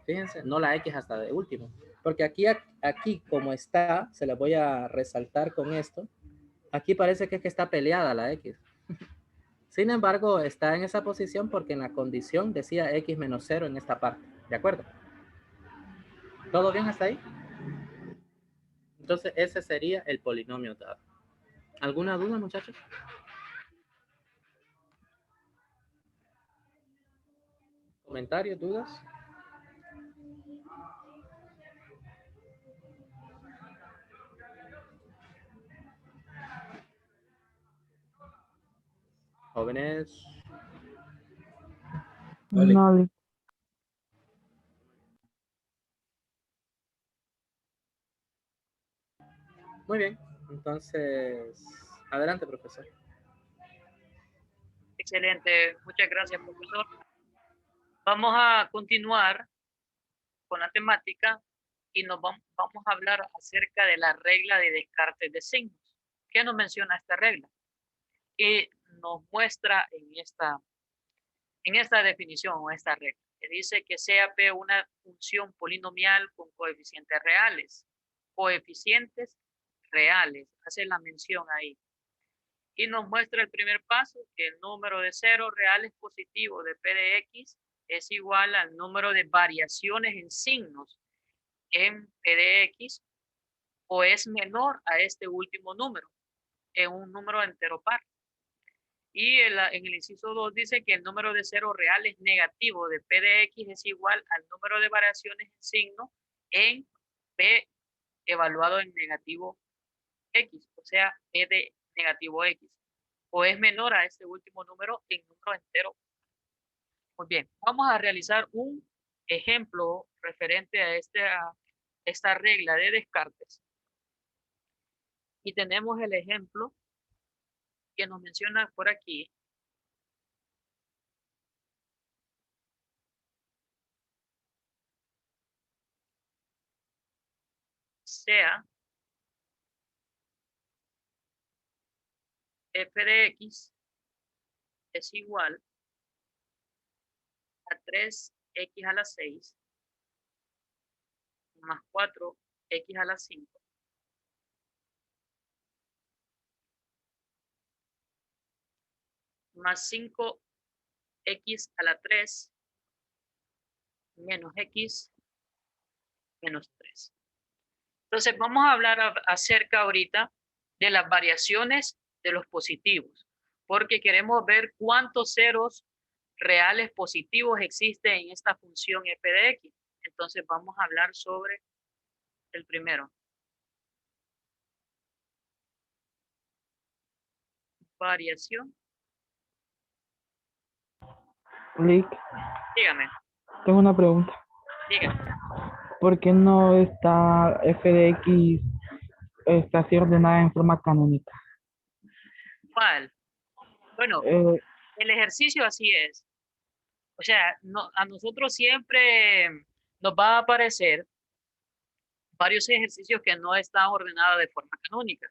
Fíjense, no la X hasta de último. Porque aquí como está, se la voy a resaltar con esto, aquí parece que es que está peleada la X. Sin embargo, está en esa posición porque en la condición decía X menos 0 en esta parte. ¿De acuerdo? ¿Todo bien hasta ahí? Entonces, ese sería el polinomio dado. ¿Alguna duda, muchachos? ¿Comentarios, dudas? Jóvenes. Vale. No, listo. Muy bien. Entonces, adelante, profesor. Excelente, muchas gracias, profesor. Vamos a continuar con la temática y vamos a hablar acerca de la regla de descarte de signos. ¿Qué nos menciona esta regla? Y nos muestra en esta definición o esta regla, que dice que sea P una función polinomial con coeficientes reales. Coeficientes reales, hace la mención ahí. Y nos muestra el primer paso, que el número de ceros reales positivos de P de X es igual al número de variaciones en signos en P de X o es menor a este último número, en un número entero par. Y en el inciso 2 dice que el número de ceros reales negativo de P de X es igual al número de variaciones en signo en P evaluado en negativo X, o sea, P de negativo X, o es menor a este último número en número entero. Muy bien, vamos a realizar un ejemplo referente a esta regla de Descartes. Y tenemos el ejemplo que nos menciona por aquí. Sea f de x es igual a 3x a la 6 más 4x a la 5 más 5x a la 3 menos x menos 3. Entonces vamos a hablar acerca ahorita de las variaciones de los positivos, porque queremos ver cuántos ceros reales positivos existen en esta función f de x. Entonces vamos a hablar sobre el primero. Variación. Lick, Dígame, tengo una pregunta. dígame. ¿Por qué no está F de X está así ordenada en forma canónica? ¿Cuál? Bueno, Eh, el ejercicio así es. O sea, a nosotros siempre nos va a aparecer varios ejercicios que no están ordenados de forma canónica,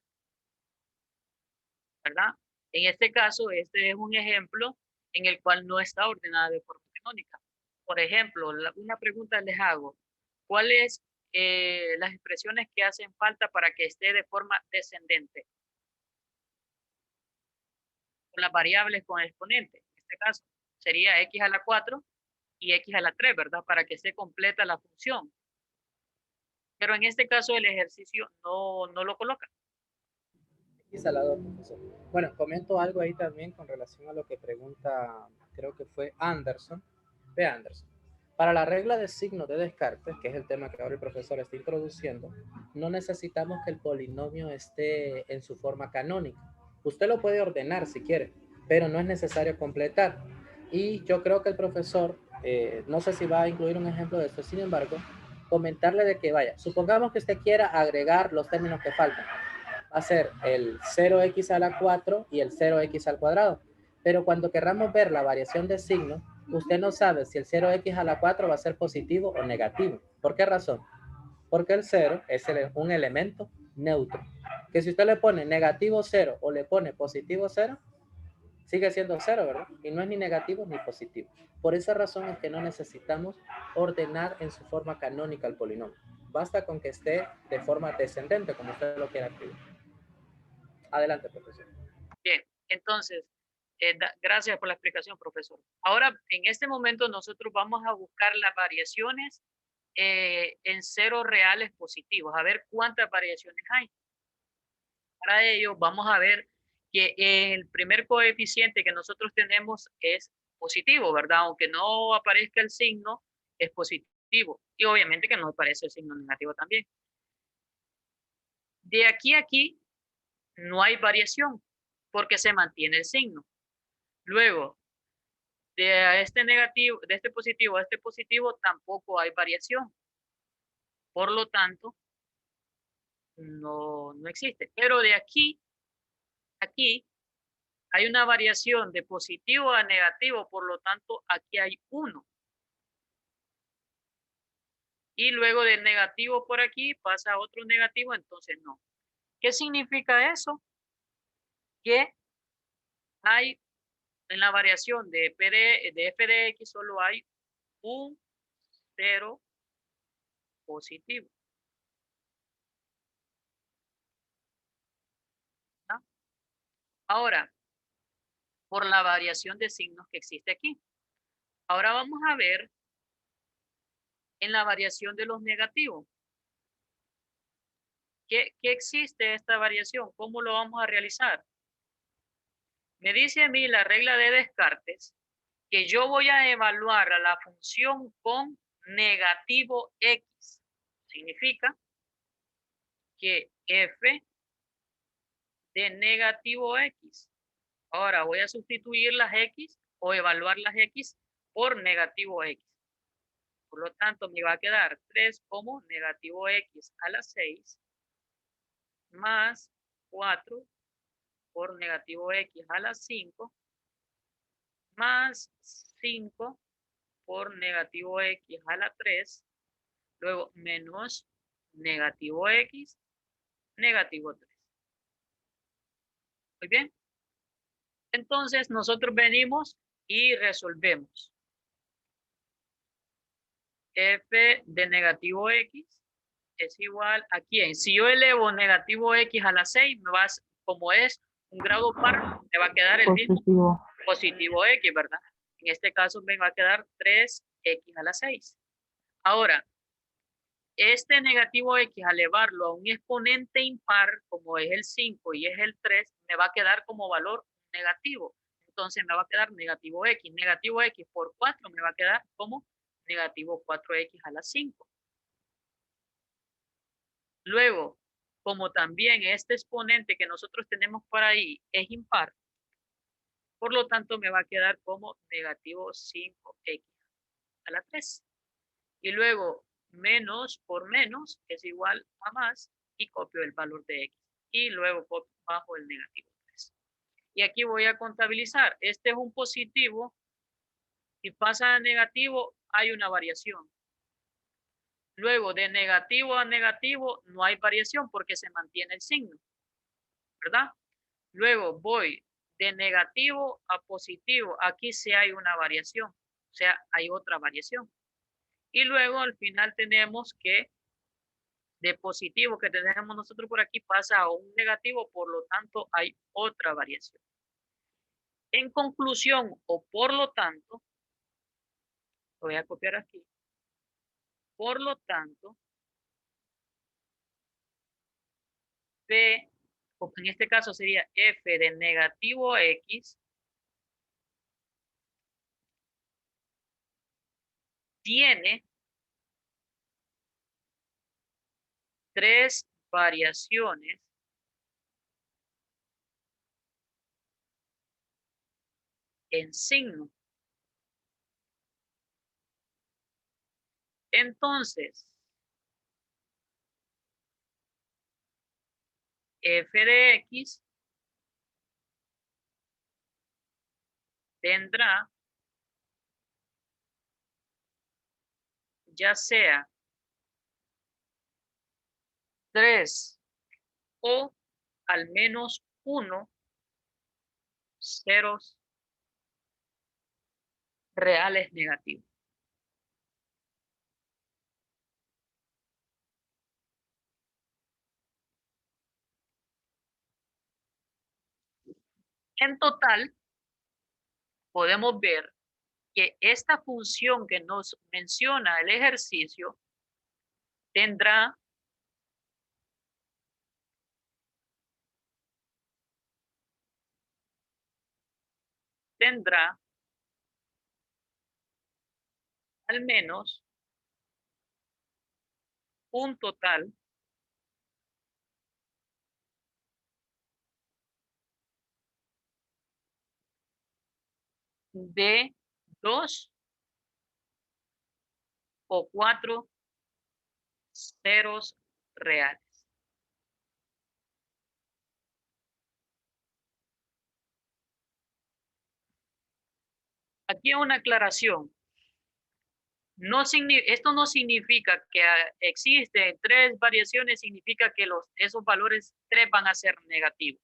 ¿verdad? En este caso, este es un ejemplo en el cual no está ordenada de forma canónica. Por ejemplo, una pregunta les hago. ¿Cuáles las expresiones que hacen falta para que esté de forma descendente? Con las variables con exponente. En este caso sería x a la 4 y x a la 3, ¿verdad? Para que esté completa la función. Pero en este caso el ejercicio no lo coloca. X a la 2, profesor. Bueno, comento algo ahí también con relación a lo que pregunta, creo que fue Anderson. Ve Anderson. Para la regla de signo de Descartes, que es el tema que ahora el profesor está introduciendo, no necesitamos que el polinomio esté en su forma canónica. Usted lo puede ordenar si quiere, pero no es necesario completar. Y yo creo que el profesor, no sé si va a incluir un ejemplo de esto, sin embargo, comentarle de que vaya, supongamos que usted quiera agregar los términos que faltan. Va a ser el 0x a la 4 y el 0x al cuadrado. Pero cuando querramos ver la variación de signo, usted no sabe si el 0x a la 4 va a ser positivo o negativo. ¿Por qué razón? Porque el 0 es un elemento neutro. Que si usted le pone negativo 0 o le pone positivo 0, sigue siendo 0, ¿verdad? Y no es ni negativo ni positivo. Por esa razón es que no necesitamos ordenar en su forma canónica el polinomio. Basta con que esté de forma descendente, como usted lo quiera escribir. Adelante, profesor. Bien, entonces, gracias por la explicación, profesor. Ahora, en este momento, nosotros vamos a buscar las variaciones en ceros reales positivos, a ver cuántas variaciones hay. Para ello, vamos a ver que el primer coeficiente que nosotros tenemos es positivo, ¿verdad? Aunque no aparezca el signo, es positivo. Y obviamente que no aparece el signo negativo también. De aquí a aquí, no hay variación, porque se mantiene el signo. Luego, de este negativo, de este positivo a este positivo, tampoco hay variación. Por lo tanto, no existe. Pero de aquí hay una variación de positivo a negativo, por lo tanto, aquí hay 1. Y luego de negativo por aquí pasa a otro negativo, entonces no. ¿Qué significa eso? Que hay en la variación de f de x solo hay un 0 positivo. ¿No? Ahora, por la variación de signos que existe aquí. Ahora vamos a ver en la variación de los negativos. ¿Qué existe esta variación? ¿Cómo lo vamos a realizar? Me dice a mí la regla de Descartes que yo voy a evaluar a la función con negativo x. Significa que f de negativo x. Ahora voy a sustituir las x o evaluar las x por negativo x. Por lo tanto, me va a quedar 3 como negativo x a la 6 más 4 por negativo x a la 5 más 5 por negativo x a la 3, luego menos negativo x, negativo 3. Muy bien. Entonces, nosotros venimos y resolvemos. F de negativo x es igual a ¿quién? Si yo elevo negativo x a la 6, me va, como es un grado par, me va a quedar el mismo positivo x, ¿verdad? En este caso me va a quedar 3x a la 6. Ahora, este negativo x, al elevarlo a un exponente impar, como es el 5 y es el 3, me va a quedar como valor negativo. Entonces me va a quedar negativo x. Negativo x por 4 me va a quedar como negativo 4x a la 5. Luego, como también este exponente que nosotros tenemos por ahí es impar, por lo tanto me va a quedar como negativo 5x a la 3. Y luego, menos por menos es igual a más y copio el valor de x. Y luego copio bajo el negativo 3. Y aquí voy a contabilizar. Este es un positivo. Si pasa a negativo, hay una variación. Luego, de negativo a negativo, no hay variación porque se mantiene el signo, ¿verdad? Luego voy de negativo a positivo, aquí sí hay una variación, o sea, hay otra variación. Y luego al final tenemos que de positivo que tenemos nosotros por aquí pasa a un negativo, por lo tanto hay otra variación. En conclusión, o por lo tanto, lo voy a copiar aquí, por lo tanto, P, en este caso sería F de negativo X tiene 3 variaciones en signo. Entonces, F de X tendrá ya sea 3 o al menos 1 ceros reales negativos. En total, podemos ver que esta función que nos menciona el ejercicio tendrá al menos un total de 2 o 4 ceros reales. Aquí una aclaración. Esto no significa que existen 3 variaciones, significa que esos valores 3 van a ser negativos.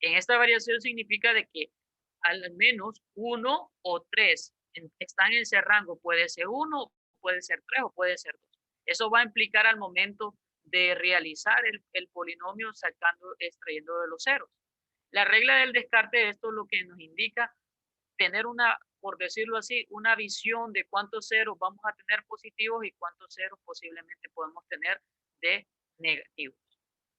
En esta variación significa de que al menos 1 o 3 están en ese rango. Puede ser 1, puede ser 3 o puede ser 2. Eso va a implicar al momento de realizar el polinomio extrayendo de los ceros. La regla del descarte, esto es lo que nos indica tener una, por decirlo así, una visión de cuántos ceros vamos a tener positivos y cuántos ceros posiblemente podemos tener de negativos.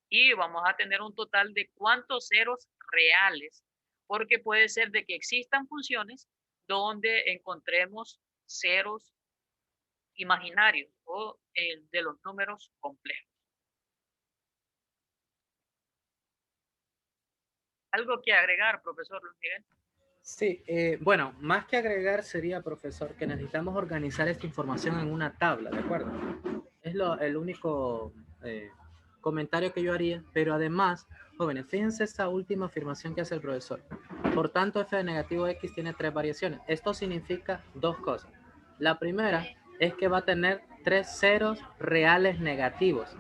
Y vamos a tener un total de cuántos ceros reales, porque puede ser de que existan funciones donde encontremos ceros imaginarios o de los números complejos. ¿Algo que agregar, profesor Luis Miguel? Sí, bueno, más que agregar sería, profesor, que necesitamos organizar esta información en una tabla, ¿de acuerdo? Es el único comentario que yo haría, pero además, jóvenes, fíjense esta última afirmación que hace el profesor. Por tanto, f de negativo x tiene 3 variaciones. Esto significa 2 cosas. La primera es que va a tener 3 ceros reales negativos.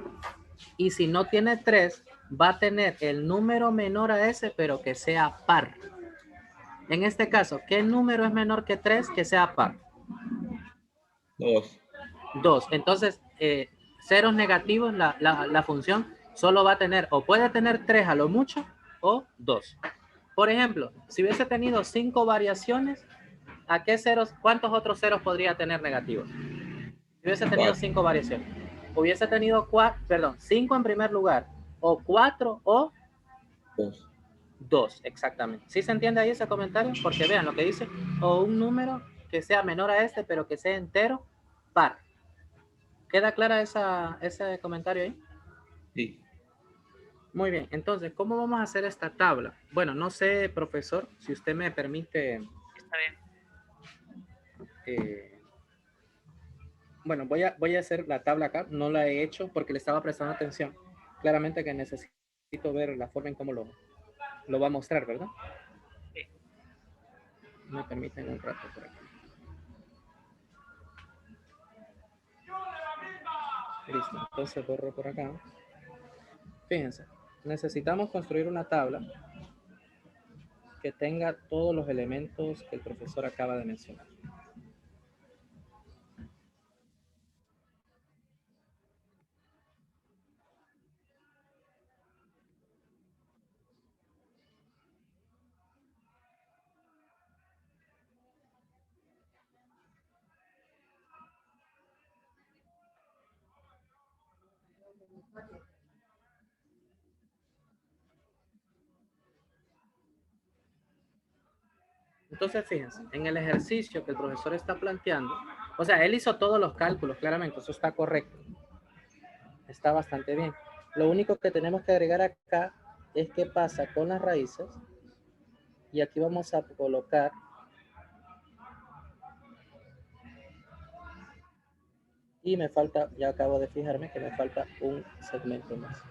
Y si no tiene 3, va a tener el número menor a ese, pero que sea par. En este caso, ¿qué número es menor que 3 que sea par? 2. 2. Entonces, ceros negativos, la función solo va a tener, o puede tener 3 a lo mucho, o 2. Por ejemplo, si hubiese tenido 5 variaciones, ¿a qué ceros, cuántos otros ceros podría tener negativos? Si hubiese tenido 5 variaciones. Hubiese tenido 5 en primer lugar, o 4 o 2. 2, exactamente. ¿Sí se entiende ahí ese comentario? Porque vean lo que dice, o un número que sea menor a este, pero que sea entero, par. ¿Queda clara ese comentario ahí? Sí. Muy bien, entonces, ¿cómo vamos a hacer esta tabla? Bueno, no sé, profesor, si usted me permite... Está bien. Bueno, voy a hacer la tabla acá, no la he hecho porque le estaba prestando atención. Claramente que necesito ver la forma en cómo lo va a mostrar, ¿verdad? Sí. Me permiten un rato por aquí. Listo, entonces borro por acá. Fíjense, necesitamos construir una tabla que tenga todos los elementos que el profesor acaba de mencionar. Entonces, fíjense, en el ejercicio que el profesor está planteando, o sea, él hizo todos los cálculos, claramente, eso está correcto. Está bastante bien. Lo único que tenemos que agregar acá es qué pasa con las raíces. Y aquí vamos a colocar y me falta, ya acabo de fijarme que me falta un segmento más.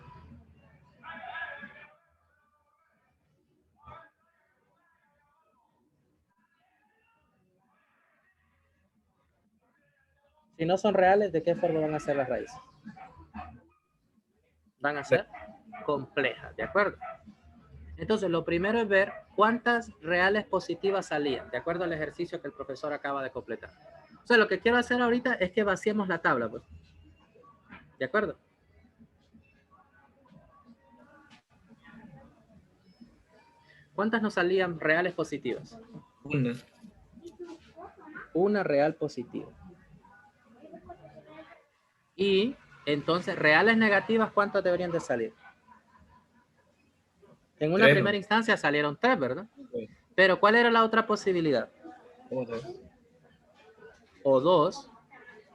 Si no son reales, ¿de qué forma van a ser las raíces? Van a ser complejas, ¿de acuerdo? Entonces, lo primero es ver cuántas reales positivas salían, de acuerdo al ejercicio que el profesor acaba de completar. O sea, lo que quiero hacer ahorita es que vaciemos la tabla, pues. ¿De acuerdo? ¿Cuántas nos salían reales positivas? Una. Una real positiva. Y entonces, reales negativas, ¿cuántas deberían de salir? En una 3, primera instancia salieron 3, ¿verdad? Pero ¿cuál era la otra posibilidad? o 2. O 2.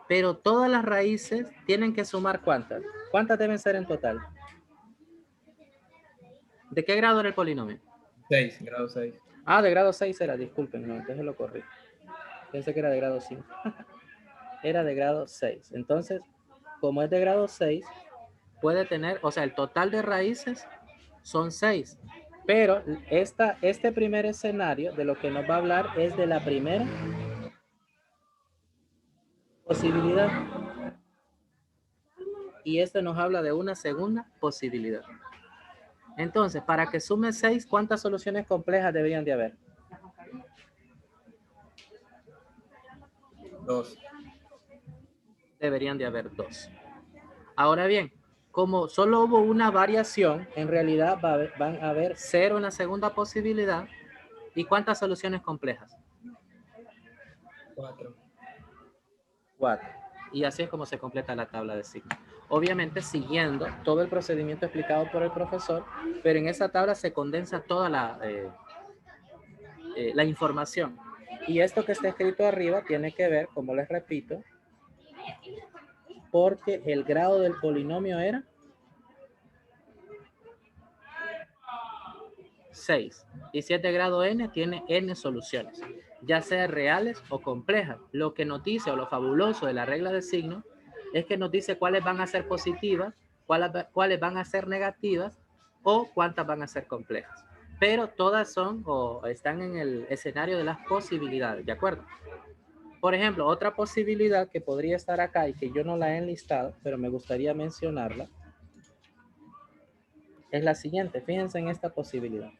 Pero todas las raíces tienen que sumar ¿cuántas? ¿Cuántas deben ser en total? ¿De qué grado era el polinomio? 6, grado 6. Ah, de grado 6 era, disculpen, no, entonces lo corrí. Pensé que era de grado 5. Era de grado 6. Entonces, como es de grado 6, puede tener, o sea, el total de raíces son 6. Pero este primer escenario de lo que nos va a hablar es de la primera posibilidad. Y esto nos habla de una segunda posibilidad. Entonces, para que sume 6, ¿cuántas soluciones complejas deberían de haber? 2. Deberían de haber 2. Ahora bien, como solo hubo una variación, en realidad van a haber 0 en la segunda posibilidad. ¿Y cuántas soluciones complejas? 4. 4. Y así es como se completa la tabla de signos. Obviamente siguiendo todo el procedimiento explicado por el profesor, pero en esa tabla se condensa toda la información. Y esto que está escrito arriba tiene que ver, como les repito, porque el grado del polinomio era 6. Y si es de grado n, tiene n soluciones, ya sea reales o complejas. Lo que nos dice, o lo fabuloso de la regla de signos, es que nos dice cuáles van a ser positivas, cuáles van a ser negativas, o cuántas van a ser complejas. Pero todas son, o están en el escenario de las posibilidades, ¿de acuerdo? Por ejemplo, otra posibilidad que podría estar acá y que yo no la he enlistado, pero me gustaría mencionarla, es la siguiente. Fíjense en esta posibilidad.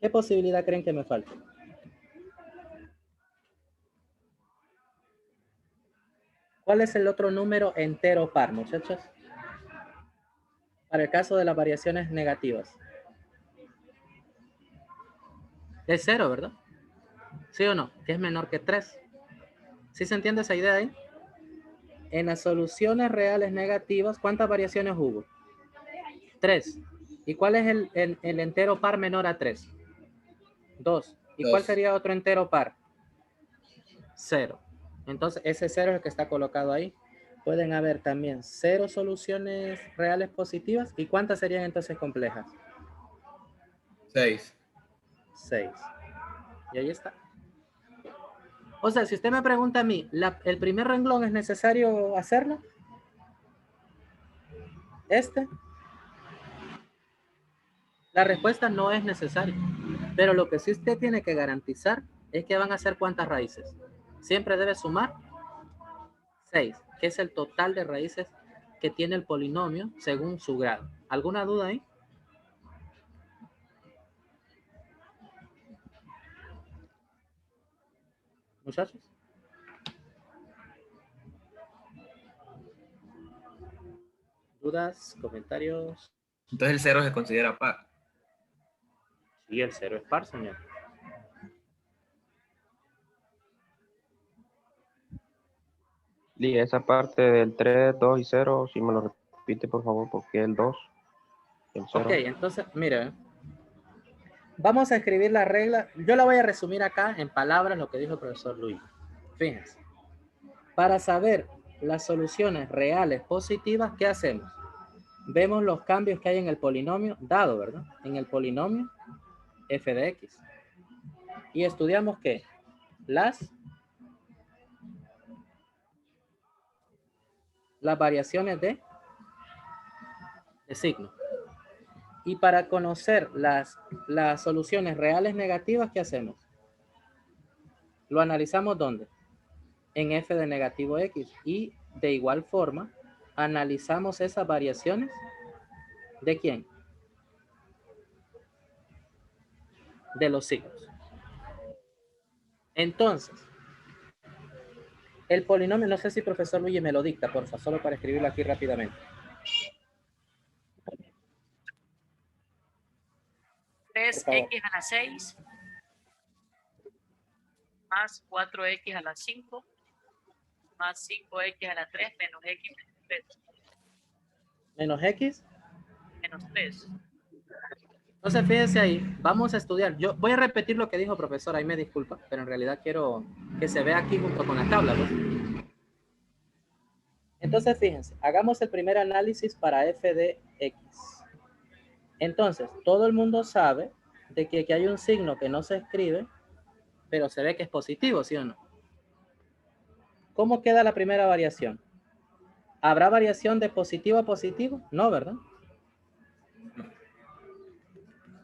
¿Qué posibilidad creen que me falta? ¿Cuál es el otro número entero par, muchachos? Para el caso de las variaciones negativas. Es 0, ¿verdad? ¿Sí o no? Que es menor que 3. ¿Sí se entiende esa idea ahí? En las soluciones reales negativas, ¿cuántas variaciones hubo? 3. ¿Y cuál es el entero par menor a 3? 2. ¿Y 2. cuál sería otro entero par? 0. Entonces, ese 0 es el que está colocado ahí. Pueden haber también 0 soluciones reales positivas. ¿Y cuántas serían entonces complejas? 6. 6. Y ahí está. O sea, si usted me pregunta a mí, ¿el primer renglón es necesario hacerlo? La respuesta no es necesaria. Pero lo que sí usted tiene que garantizar es que van a ser ¿cuántas raíces? Siempre debe sumar 6. que es el total de raíces que tiene el polinomio según su grado. ¿Alguna duda ahí? Muchachos. ¿Dudas? ¿Comentarios? Entonces el 0 se considera par. Sí, el 0 es par, señor. Y esa parte del 3, 2 y 0, si me lo repite, por favor, porque el 2, el 0. Ok, entonces, mire. Vamos a escribir la regla. Yo la voy a resumir acá en palabras lo que dijo el profesor Luis. Fíjense. Para saber las soluciones reales positivas, ¿qué hacemos? Vemos los cambios que hay en el polinomio dado, ¿verdad? En el polinomio f de x. Y estudiamos ¿qué? Las variaciones de signo. Y para conocer las soluciones reales negativas, ¿qué hacemos? Lo analizamos ¿dónde? En f de negativo x. Y de igual forma, analizamos esas variaciones ¿de quién? De los signos. Entonces, el polinomio, no sé si profesor Luis me lo dicta, por favor, solo para escribirlo aquí rápidamente. Tres x a la 6 más 4x a la 5 más 5x a la 3 menos x menos 3. Menos x. Menos 3. Entonces, fíjense ahí, vamos a estudiar. Yo voy a repetir lo que dijo profesor, ahí me disculpa, pero en realidad quiero que se vea aquí junto con la tabla, ¿no? Entonces, fíjense, hagamos el primer análisis para f de x. Entonces, todo el mundo sabe de que aquí hay un signo que no se escribe, pero se ve que es positivo, ¿sí o no? ¿Cómo queda la primera variación? ¿Habrá variación de positivo a positivo? No, ¿verdad?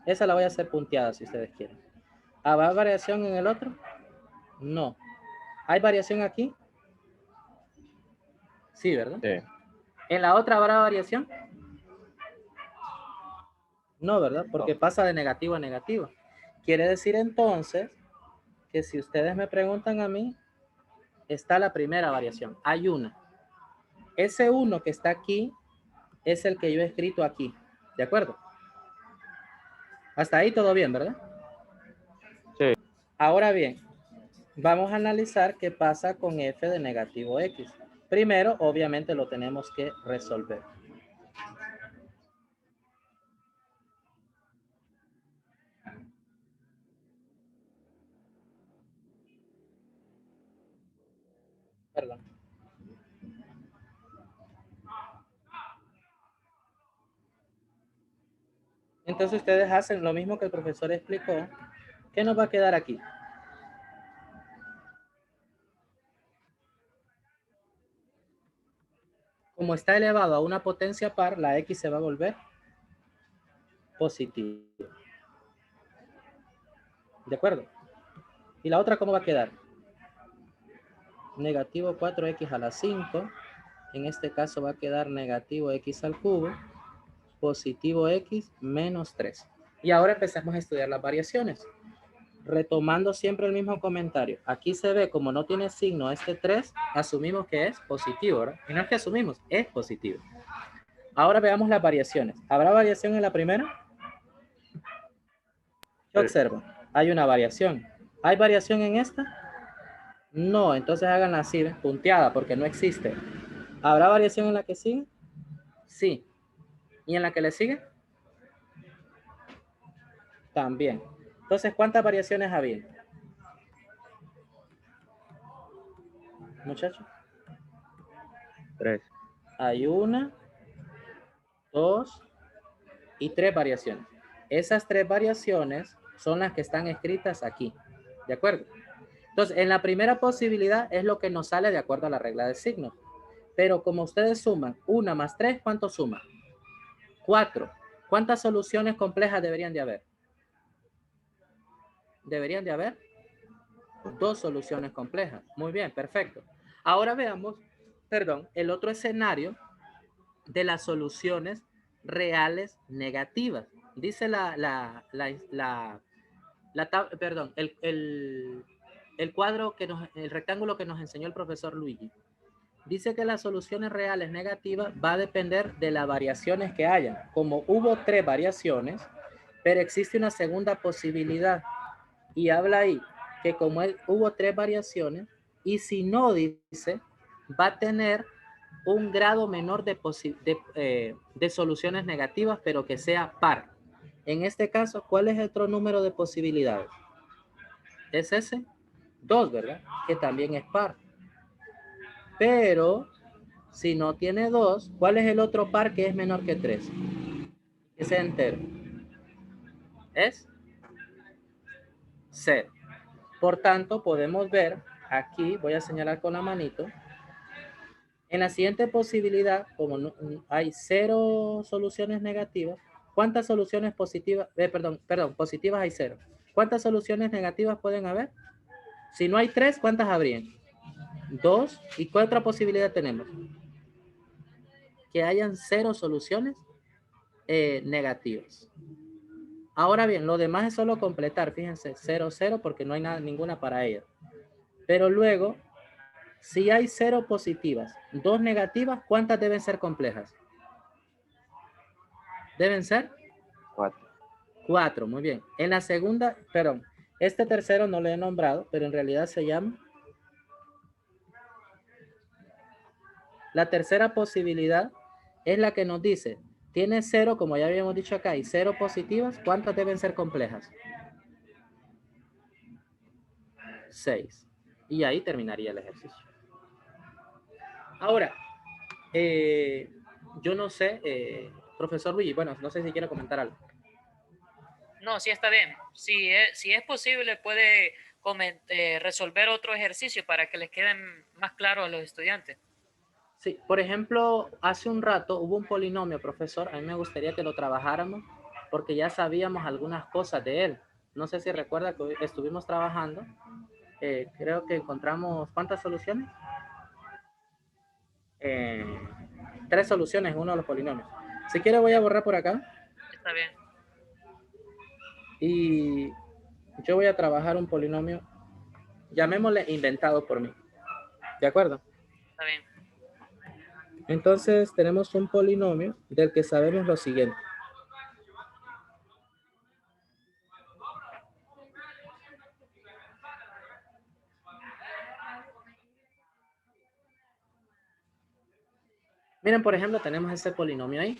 Esa la voy a hacer punteada si ustedes quieren. ¿Habrá variación en el otro? No. ¿Hay variación aquí? Sí, ¿verdad? Sí. ¿En la otra habrá variación? No, ¿verdad? Porque pasa de negativo a negativo. Quiere decir entonces que si ustedes me preguntan a mí, está la primera variación. Hay una. Ese 1 que está aquí es el que yo he escrito aquí. ¿De acuerdo? Hasta ahí todo bien, ¿verdad? Sí. Ahora bien, vamos a analizar qué pasa con f de negativo x. Primero, obviamente, lo tenemos que resolver. Perdón. Entonces ustedes hacen lo mismo que el profesor explicó. ¿Qué nos va a quedar aquí? Como está elevado a una potencia par, la x se va a volver positiva. ¿De acuerdo? ¿Y la otra cómo va a quedar? Negativo 4x a la 5. En este caso va a quedar negativo x al cubo, positivo x menos 3. Y ahora empezamos a estudiar las variaciones. Retomando siempre el mismo comentario. Aquí se ve como no tiene signo este 3, asumimos que es positivo, ¿verdad? Y no es que asumimos, es positivo. Ahora veamos las variaciones. ¿Habrá variación en la primera? ¿Qué observo? Hay una variación. ¿Hay variación en esta? No, entonces háganla así, ¿ves? Punteada, porque no existe. ¿Habrá variación en la que sigue? Sí. ¿Y en la que le sigue? También. Entonces, ¿cuántas variaciones había? Muchachos. 3. Hay 1, 2 y 3 variaciones. Esas 3 variaciones son las que están escritas aquí. ¿De acuerdo? Entonces, en la primera posibilidad es lo que nos sale de acuerdo a la regla de signos. Pero como ustedes suman 1 más 3, ¿cuánto suma? 4. ¿Cuántas soluciones complejas deberían de haber? Deberían de haber 2 soluciones complejas. Muy bien, perfecto. Ahora veamos el otro escenario de las soluciones reales negativas. Dice el cuadro el rectángulo que nos enseñó el profesor Luigi. Dice que las soluciones reales negativas va a depender de las variaciones que haya. Como hubo 3 variaciones, pero existe una segunda posibilidad. Y habla ahí que como hubo 3 variaciones, y si no, dice, va a tener un grado menor de soluciones negativas, pero que sea par. En este caso, ¿cuál es el otro número de posibilidades? Es ese 2, ¿verdad? Que también es par. Pero si no tiene 2, ¿cuál es el otro par que es menor que 3? Que sea entero. Es 0. Por tanto, podemos ver, aquí voy a señalar con la manito, en la siguiente posibilidad, como hay 0 soluciones negativas, ¿cuántas soluciones positivas? Positivas hay 0. ¿Cuántas soluciones negativas pueden haber? Si no hay 3, ¿cuántas habrían? 2. ¿Y cuál otra posibilidad tenemos? Que hayan 0 soluciones negativas. Ahora bien, lo demás es solo completar. Fíjense, 0, 0, porque no hay ninguna para ella. Pero luego, si hay 0 positivas, 2 negativas, ¿cuántas deben ser complejas? Deben ser 4. 4, muy bien. En la segunda, perdón, este tercero no lo he nombrado, pero en realidad se llama. La tercera posibilidad es la que nos dice, tiene 0, como ya habíamos dicho acá, y 0 positivas, ¿cuántas deben ser complejas? 6. Y ahí terminaría el ejercicio. Ahora, yo no sé, profesor Luigi, bueno, no sé si quiere comentar algo. No, sí está bien. Si es posible, puede resolver otro ejercicio para que les queden más claros a los estudiantes. Sí, por ejemplo, hace un rato hubo un polinomio, profesor, a mí me gustaría que lo trabajáramos porque ya sabíamos algunas cosas de él. No sé si recuerda que estuvimos trabajando, creo que encontramos, ¿cuántas soluciones? 3 soluciones en uno de los polinomios. Si quiere voy a borrar por acá. Está bien. Y yo voy a trabajar un polinomio, llamémosle inventado por mí. ¿De acuerdo? Está bien. Entonces tenemos un polinomio del que sabemos lo siguiente. Miren, por ejemplo, tenemos ese polinomio ahí.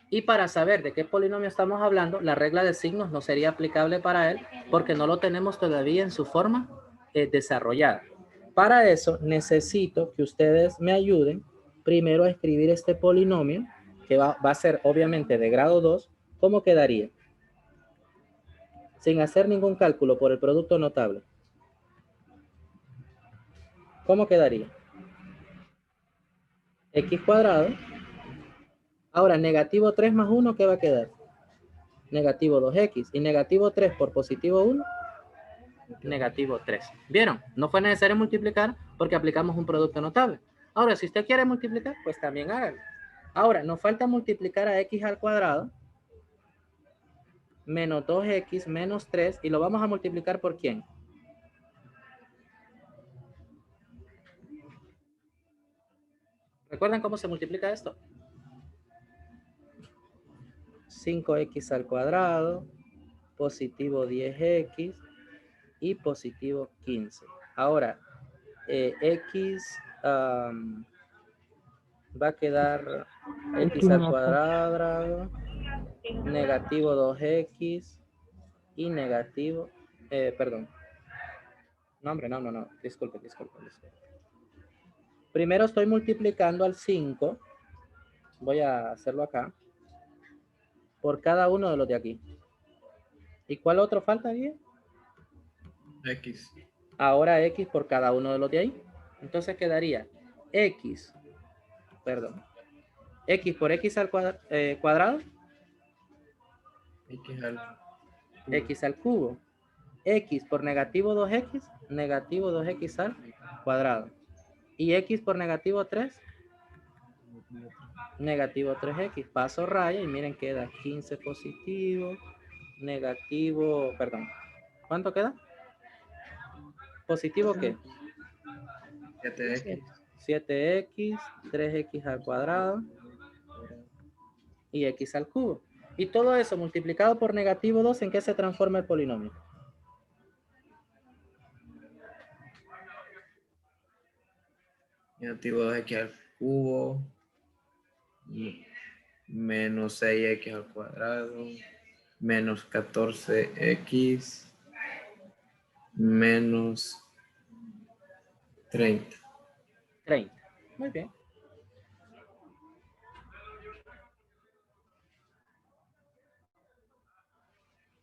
Y para saber de qué polinomio estamos hablando, la regla de signos no sería aplicable para él porque no lo tenemos todavía en su forma desarrollada. Para eso necesito que ustedes me ayuden primero a escribir este polinomio, que va a ser obviamente de grado 2. ¿Cómo quedaría? Sin hacer ningún cálculo por el producto notable. ¿Cómo quedaría? X cuadrado. Ahora, negativo 3 más 1, ¿qué va a quedar? Negativo 2x. Y negativo 3 por positivo 1, negativo 3. ¿Vieron? No fue necesario multiplicar porque aplicamos un producto notable. Ahora, si usted quiere multiplicar, pues también hágalo. Ahora, nos falta multiplicar a x al cuadrado menos 2x menos 3 y lo vamos a multiplicar ¿por quién? ¿Recuerdan cómo se multiplica esto? 5x al cuadrado, positivo 10x y positivo 15. Ahora, x va a quedar x al cuadrado, negativo 2x y negativo, perdón. No, hombre, no, disculpe. Primero estoy multiplicando al 5, voy a hacerlo acá, por cada uno de los de aquí. ¿Y cuál otro falta aquí? X. Ahora x por cada uno de los de ahí. Entonces quedaría x por x al cuadrado, x al cubo, x por negativo 2x, negativo 2x al cuadrado. ¿Y x por negativo 3? Negativo 3x. Paso raya y miren, queda 15 positivo, negativo, perdón. ¿Cuánto queda? ¿Positivo qué? 7x. 7x, 3x al cuadrado y x al cubo. Y todo eso multiplicado por negativo 2, ¿en qué se transforma el polinomio? Negativo 2x al cubo. Menos 6x al cuadrado. Menos 14x. Menos 30. 30. Muy bien.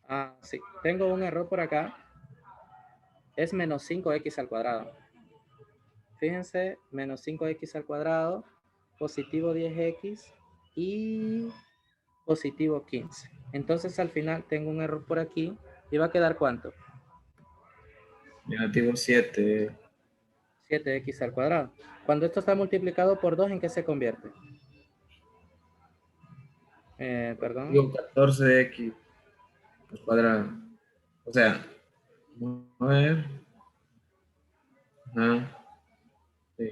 Ah, sí. Tengo un error por acá. Es menos 5x al cuadrado. Fíjense, menos 5x al cuadrado, positivo 10x y positivo 15. Entonces al final tengo un error por aquí y va a quedar ¿cuánto? Negativo 7. 7x al cuadrado. Cuando esto está multiplicado por 2, ¿en qué se convierte? Perdón. Digo 14x al cuadrado. O sea, a ver. Ajá. Sí.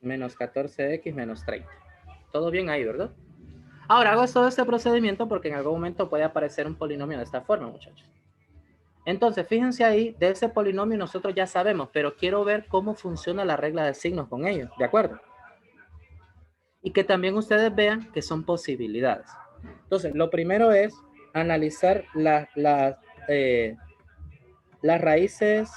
Menos 14x menos 30. Todo bien ahí, ¿verdad? Ahora hago todo este procedimiento porque en algún momento puede aparecer un polinomio de esta forma, muchachos. Entonces, fíjense ahí, de ese polinomio nosotros ya sabemos, pero quiero ver cómo funciona la regla de signos con ellos, ¿de acuerdo? Y que también ustedes vean que son posibilidades. Entonces, lo primero es analizar las raíces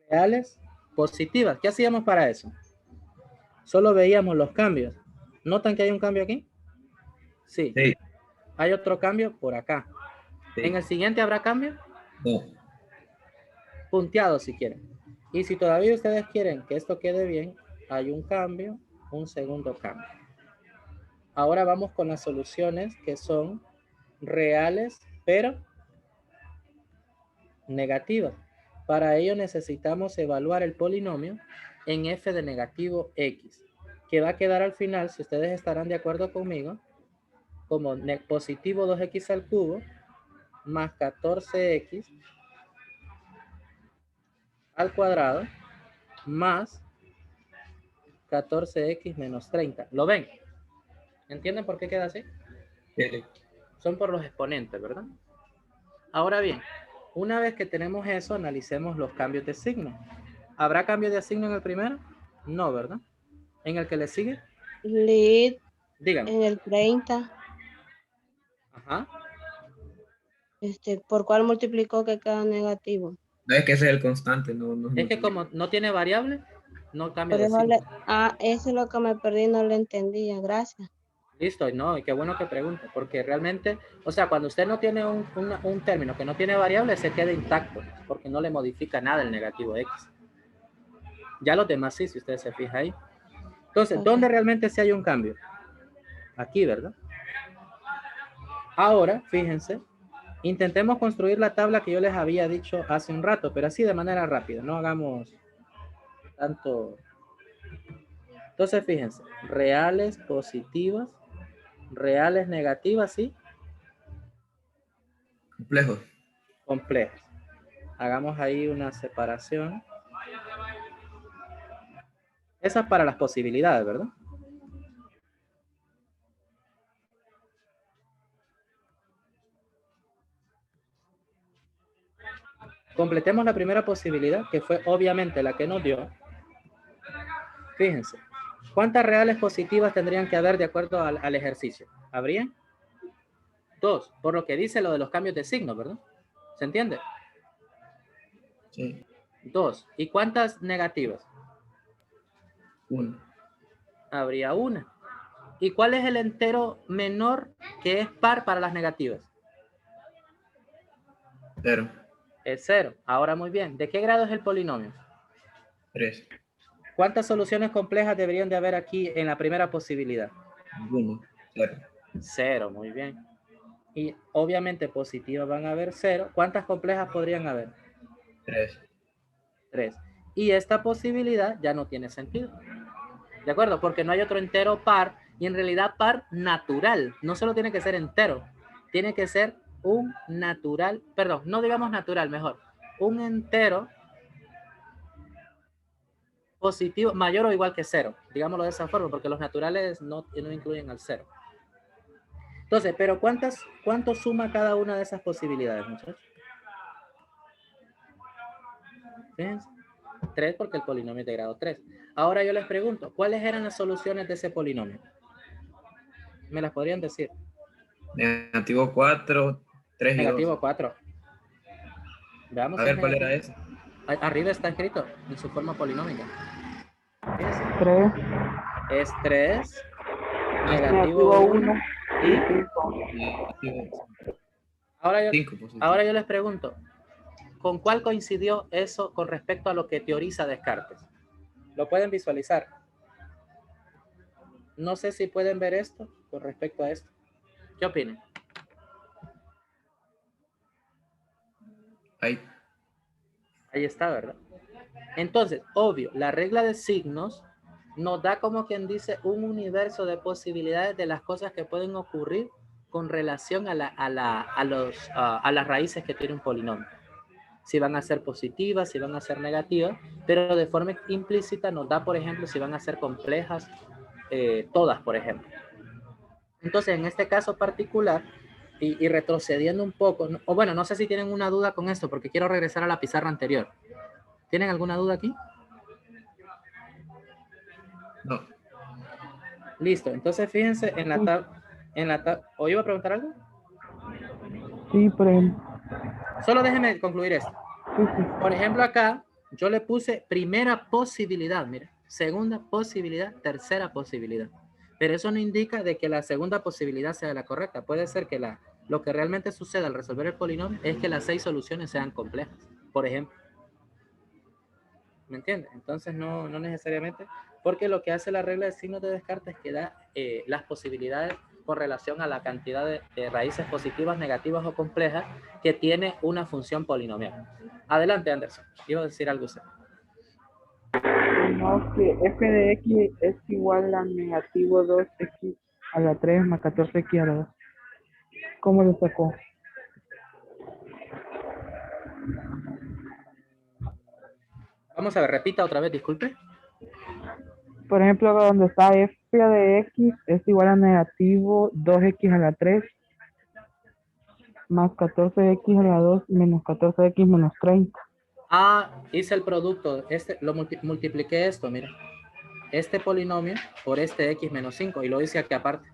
reales positivas. ¿Qué hacíamos para eso? Solo veíamos los cambios. ¿Notan que hay un cambio aquí? Sí. Sí. Hay otro cambio por acá. Sí. ¿En el siguiente habrá cambio? No. Punteado si quieren. Y si todavía ustedes quieren que esto quede bien, hay un cambio, un segundo cambio. Ahora vamos con las soluciones que son reales, pero negativas. Para ello necesitamos evaluar el polinomio en f de negativo x, que va a quedar al final, si ustedes estarán de acuerdo conmigo, como positivo 2x al cubo más 14x al cuadrado más 14x menos 30. ¿Lo ven? ¿Entienden por qué queda así? Sí. Son por los exponentes, ¿verdad? Ahora bien, una vez que tenemos eso, analicemos los cambios de signo. ¿Habrá cambio de signo en el primero? No, ¿verdad? ¿En el que le sigue? Lead Díganme. en el 30. Ajá. ¿Por cuál multiplicó que queda negativo? No es que ese es el constante, no. Es que como no tiene variable, no cambia Por de eso signo. ese es lo que me perdí, no lo entendía. Gracias. Listo, no, y qué bueno que pregunte, porque realmente, o sea, cuando usted no tiene un término que no tiene variable, se queda intacto, porque no le modifica nada el negativo x. Ya los demás sí, si usted se fija ahí. Entonces, Ok. ¿dónde realmente sí hay un cambio? Aquí, ¿verdad? Ahora, fíjense, intentemos construir la tabla que yo les había dicho hace un rato, pero así de manera rápida, no hagamos tanto. Entonces, fíjense, reales positivas, reales negativas, ¿sí? Complejo. Complejas. Hagamos ahí una separación. Esa es para las posibilidades, ¿verdad? Completemos la primera posibilidad, que fue obviamente la que nos dio. Fíjense, ¿cuántas reales positivas tendrían que haber de acuerdo al ejercicio? ¿Habrían? 2, por lo que dice lo de los cambios de signo, ¿verdad? ¿Se entiende? Sí. 2. ¿Y cuántas negativas? 1. Habría una. ¿Y cuál es el entero menor que es par para las negativas? 0. Es 0. Ahora muy bien. ¿De qué grado es el polinomio? 3. ¿Cuántas soluciones complejas deberían de haber aquí en la primera posibilidad? 1. 0. 0, muy bien. Y obviamente positivas van a haber 0. ¿Cuántas complejas podrían haber? 3. 3. Y esta posibilidad ya no tiene sentido. ¿De acuerdo? Porque no hay otro entero par, y en realidad par natural. No solo tiene que ser entero, tiene que ser un natural, perdón, no digamos natural, mejor, un entero positivo mayor o igual que cero. Digámoslo de esa forma, porque los naturales no incluyen al cero. Entonces, pero ¿cuánto suma cada una de esas posibilidades, muchachos? Fíjense. 3 porque el polinomio es de grado 3. Ahora yo les pregunto, ¿cuáles eran las soluciones de ese polinomio? ¿Me las podrían decir? Negativo 4, 3 y 2. Negativo 4. Veamos A si es ver, ¿cuál era negativo. ese? Arriba está escrito en su forma polinómica. Fíjense. 3, Es 3, negativo negativo 1 1 y y 5. Negativo ahora 5 positivo. ahora yo les pregunto, ¿con cuál coincidió eso con respecto a lo que teoriza Descartes? ¿Lo pueden visualizar? No sé si pueden ver esto con respecto a esto. ¿Qué opinan? Ahí. Ahí está, ¿verdad? Entonces, obvio, la regla de signos nos da como quien dice un universo de posibilidades de las cosas que pueden ocurrir con relación a las raíces que tiene un polinomio. Si van a ser positivas, si van a ser negativas, pero de forma implícita nos da, por ejemplo, si van a ser complejas, todas, por ejemplo. Entonces, en este caso particular, y retrocediendo un poco, o bueno, no sé si tienen una duda con esto, porque quiero regresar a la pizarra anterior. ¿Tienen alguna duda aquí? No. Listo, entonces fíjense en la tabla, ¿o iba a preguntar algo? Sí, por ejemplo. Solo déjenme concluir esto. Sí, sí. Por ejemplo, acá yo le puse primera posibilidad, mira, segunda posibilidad, tercera posibilidad. Pero eso no indica de que la segunda posibilidad sea la correcta. Puede ser que lo que realmente suceda al resolver el polinomio es que las 6 soluciones sean complejas, por ejemplo. ¿Me entiendes? Entonces no necesariamente, porque lo que hace la regla de signos de Descartes es que da las posibilidades con relación a la cantidad de raíces positivas, negativas o complejas que tiene una función polinomial. Adelante, Anderson. Iba a decir algo usted. No, que f de x es igual a negativo 2x a la 3 más 14x a la 2. ¿Cómo lo sacó? Vamos a ver, repita otra vez, disculpe. Por ejemplo, donde está f de x es igual a negativo 2x a la 3 más 14x a la 2 menos 14x menos 30. Ah, hice el producto, lo multipliqué esto, mira. Este polinomio por este x menos 5 y lo hice aquí aparte.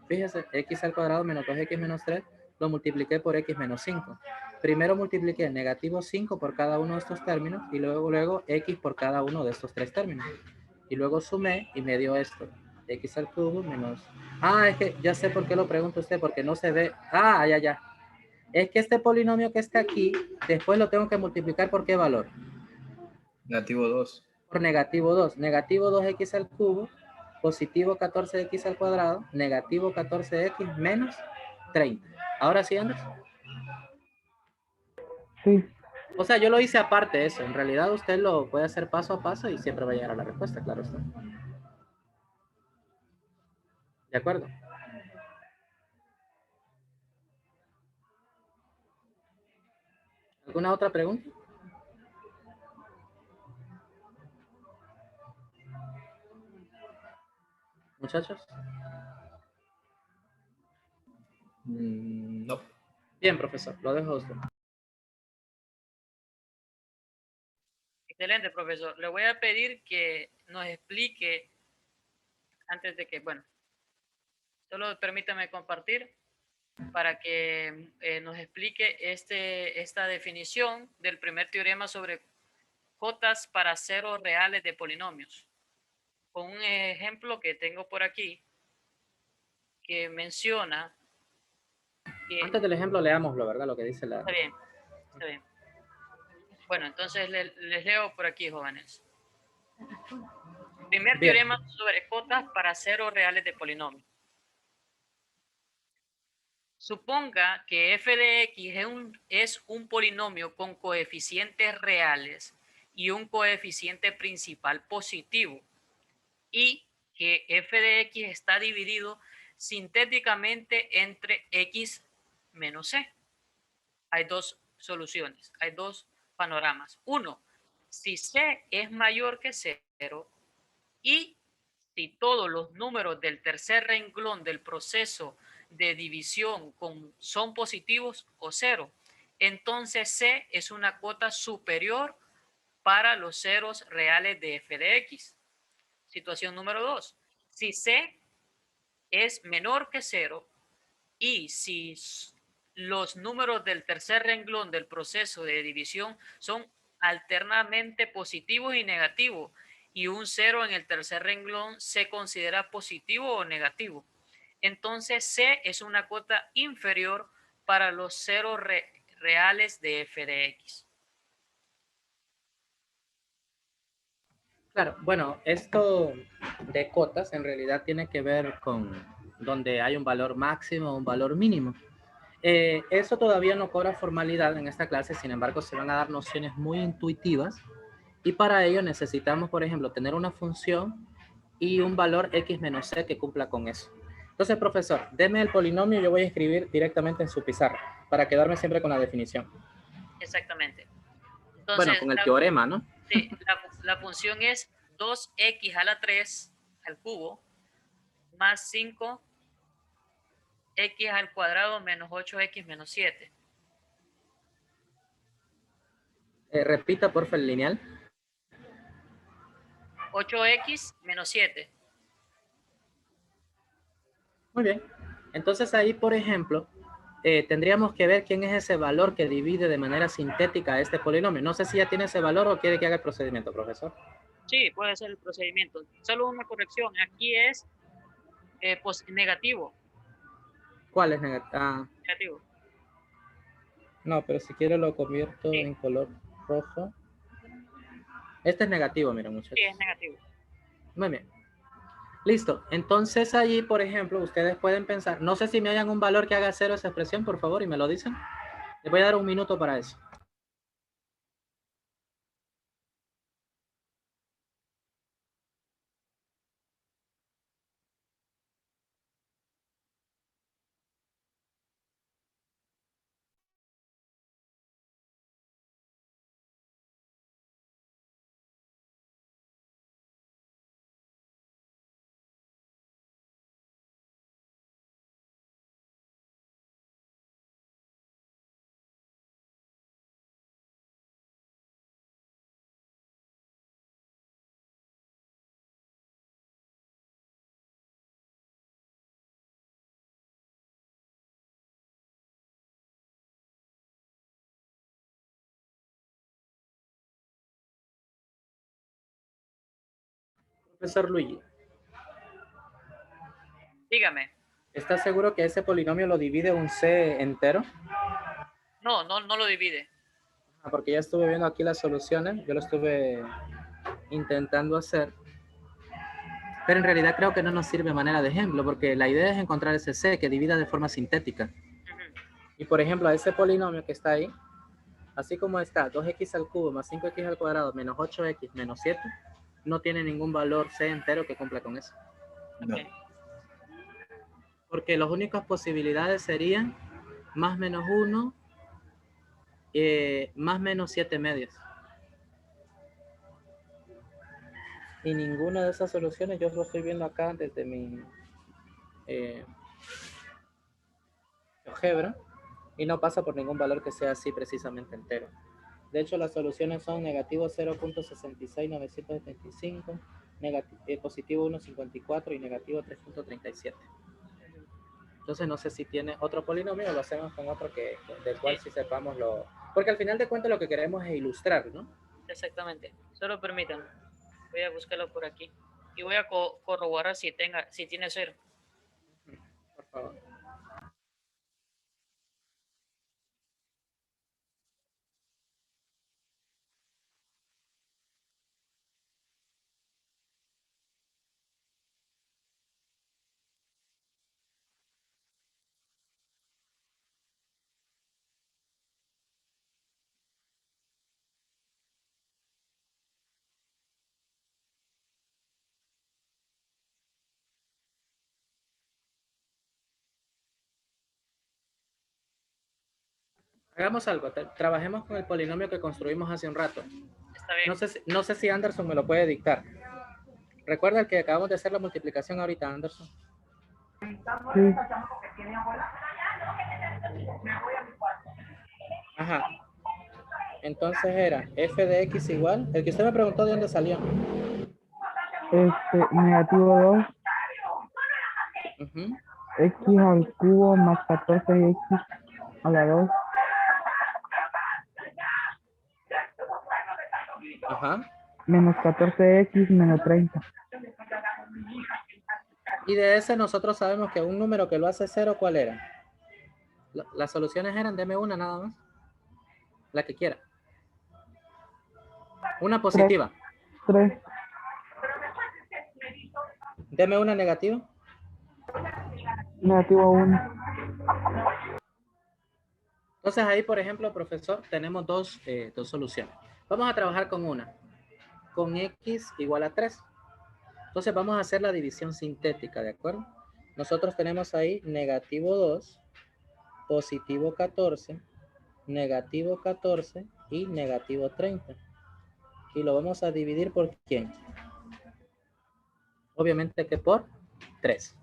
Fíjese, x al cuadrado menos 2x menos 3 lo multipliqué por x menos 5. Primero multipliqué negativo 5 por cada uno de estos términos y luego x por cada uno de estos tres términos. Y luego sumé y me dio esto. X al cubo menos... Ah, es que ya sé por qué lo pregunta usted, porque no se ve... Ah, ya. Es que este polinomio que está aquí, después lo tengo que multiplicar por ¿qué valor? Negativo 2. Por negativo 2. Negativo 2x al cubo, positivo 14x al cuadrado, negativo 14x menos 30. Ahora sí, Andrés. Sí. O sea, yo lo hice aparte eso. En realidad usted lo puede hacer paso a paso y siempre va a llegar a la respuesta, claro está. ¿De acuerdo? ¿Alguna otra pregunta? Muchachos. No. Bien, profesor, lo dejo a usted. Excelente, profesor. Le voy a pedir que nos explique, antes de que, bueno, solo permítame compartir para que nos explique esta definición del primer teorema sobre cotas para ceros reales de polinomios. Con un ejemplo que tengo por aquí, que menciona que... Antes del ejemplo, leámoslo, ¿verdad? Lo que dice la... Está bien, está bien. Bueno, entonces les leo por aquí, jóvenes. Primer Bien. teorema sobre cotas para ceros reales de polinomios. Suponga que f de x es un polinomio con coeficientes reales y un coeficiente principal positivo, y que f de x está dividido sintéticamente entre x menos c. Hay dos soluciones, hay dos panoramas. Uno, si c es mayor que 0 y si todos los números del tercer renglón del proceso de división son positivos o 0, entonces c es una cuota superior para los ceros reales de f de x. Situación número 2. Si c es menor que 0 y si los números del tercer renglón del proceso de división son alternamente positivos y negativos, y un 0 en el tercer renglón se considera positivo o negativo, entonces C es una cuota inferior para los ceros reales de f de x. Claro, bueno, esto de cotas en realidad tiene que ver con donde hay un valor máximo o un valor mínimo. Eso todavía no cobra formalidad en esta clase, sin embargo se van a dar nociones muy intuitivas y para ello necesitamos, por ejemplo, tener una función y un valor x menos c que cumpla con eso. Entonces, profesor, deme el polinomio y yo voy a escribir directamente en su pizarra para quedarme siempre con la definición. Exactamente. Entonces, bueno, con el teorema, ¿no? Sí, la función es 2x a la 3 al cubo más 5x al cuadrado menos 8x menos 7. Repita, por favor, el lineal. 8x menos 7. Muy bien. Entonces ahí, por ejemplo, tendríamos que ver quién es ese valor que divide de manera sintética este polinomio. No sé si ya tiene ese valor o quiere que haga el procedimiento, profesor. Sí, puede ser el procedimiento. Solo una corrección. Aquí es negativo. ¿Cuál es negativo? Negativo. No, pero si quiero lo convierto en color rojo. Este es negativo, miren, muchachos. Sí, es negativo. Muy bien. Listo. Entonces allí, por ejemplo, ustedes pueden pensar, no sé si me hayan un valor que haga cero esa expresión, por favor, y me lo dicen. Les voy a dar un minuto para eso. Profesor Luigi. Dígame. ¿Está seguro que ese polinomio lo divide un c entero? No lo divide. Porque ya estuve viendo aquí las soluciones, yo lo estuve intentando hacer, pero en realidad creo que no nos sirve de manera de ejemplo, porque la idea es encontrar ese c que divida de forma sintética. Y por ejemplo, a ese polinomio que está ahí, así como está 2x al cubo más 5x al cuadrado menos 8x menos 7, no tiene ningún valor c entero que cumpla con eso. No. Porque las únicas posibilidades serían más menos 1, más menos 7 medios. Y ninguna de esas soluciones yo lo estoy viendo acá desde mi GeoGebra y no pasa por ningún valor que sea así precisamente entero. De hecho, las soluciones son negativo 0.66975, positivo 1.54 y negativo 3.37. Entonces no sé si tiene otro polinomio o lo hacemos con otro del cual sí sepamos lo... Porque al final de cuentas lo que queremos es ilustrar, ¿no? Exactamente. Solo permítanme. Voy a buscarlo por aquí. Y voy a corroborar si tiene 0. Por favor. Hagamos algo, trabajemos con el polinomio que construimos hace un rato. Está bien. No sé si Anderson me lo puede dictar. ¿Recuerda el que acabamos de hacer la multiplicación ahorita, Anderson? Sí. Ajá. Entonces era f de x igual, el que usted me preguntó de dónde salió. Negativo 2, Ujú. x al cubo más 14x a la 2. Ajá. Menos 14x menos 30. Y de ese nosotros sabemos que un número que lo hace 0, ¿cuál era? Las soluciones eran, deme una nada más. La que quiera. Una positiva. 3. Deme una negativa. Negativo 1. Entonces ahí, por ejemplo, profesor, tenemos dos soluciones. Vamos a trabajar con una. Con x igual a 3. Entonces vamos a hacer la división sintética, ¿de acuerdo? Nosotros tenemos ahí negativo 2, positivo 14, negativo 14 y negativo 30. Y lo vamos a dividir por ¿quién? Obviamente que por 3.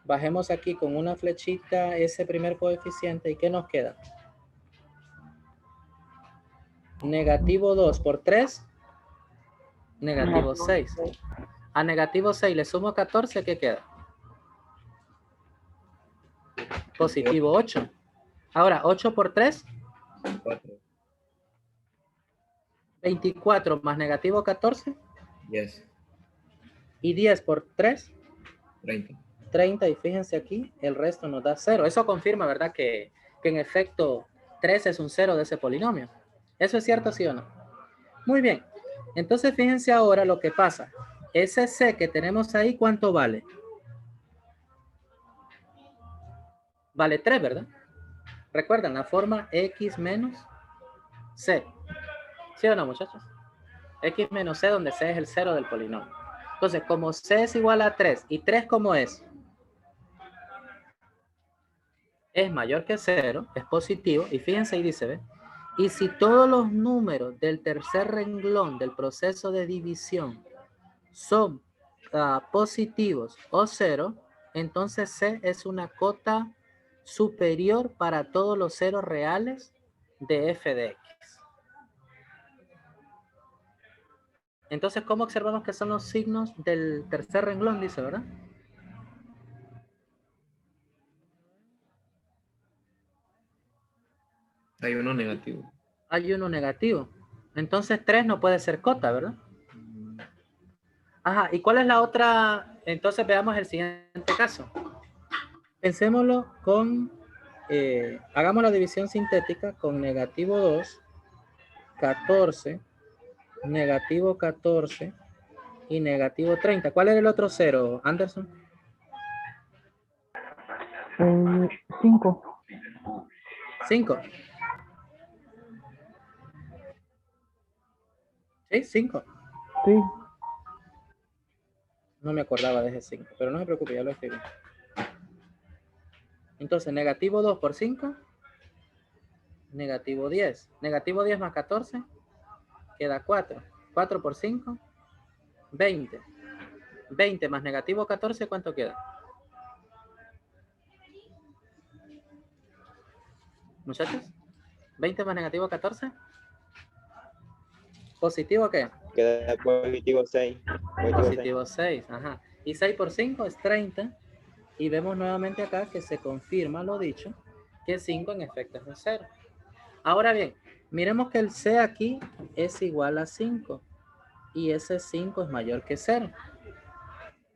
Bajemos aquí con una flechita ese primer coeficiente. ¿Y qué nos queda? Negativo 2 por 3, negativo 6. A negativo 6 le sumo 14, ¿qué queda? Positivo 8. Ahora, 8 por 3, 4. 24 más negativo 14. Yes. Y 10 por 3, 30. 30. Y fíjense aquí, el resto nos da 0. Eso confirma, ¿verdad? Que en efecto 3 es un 0 de ese polinomio. ¿Eso es cierto, sí o no? Muy bien. Entonces, fíjense ahora lo que pasa. Ese C que tenemos ahí, ¿cuánto vale? Vale 3, ¿verdad? Recuerdan la forma X menos C. ¿Sí o no, muchachos? X menos C, donde C es el 0 del polinomio. Entonces, como C es igual a 3, ¿y 3 cómo es? Es mayor que 0, es positivo, y fíjense ahí dice, ¿ve? Y si todos los números del tercer renglón del proceso de división son positivos o 0, entonces C es una cota superior para todos los ceros reales de f de x. Entonces, ¿cómo observamos que son los signos del tercer renglón? Dice, ¿verdad? Hay uno negativo. Hay uno negativo. Entonces 3 no puede ser cota, ¿verdad? Ajá, ¿y cuál es la otra? Entonces veamos el siguiente caso. Pensémoslo con, hagamos la división sintética con negativo 2, 14, negativo 14 y negativo 30. ¿Cuál era el otro cero, Anderson? 5. 5. ¿Sí? 5. Sí. No me acordaba de ese 5, pero no se preocupe, ya lo escribí. Entonces, negativo 2 por 5, negativo 10. Negativo 10 más 14, queda 4. 4 por 5, 20. 20 más negativo 14, ¿cuánto queda? Muchachos, 20 más negativo 14. ¿Positivo qué? Queda positivo 6. Positivo 6, ajá. Y 6 por 5 es 30. Y vemos nuevamente acá que se confirma lo dicho, que 5 en efecto es un 0. Ahora bien, miremos que el C aquí es igual a 5. Y ese 5 es mayor que 0.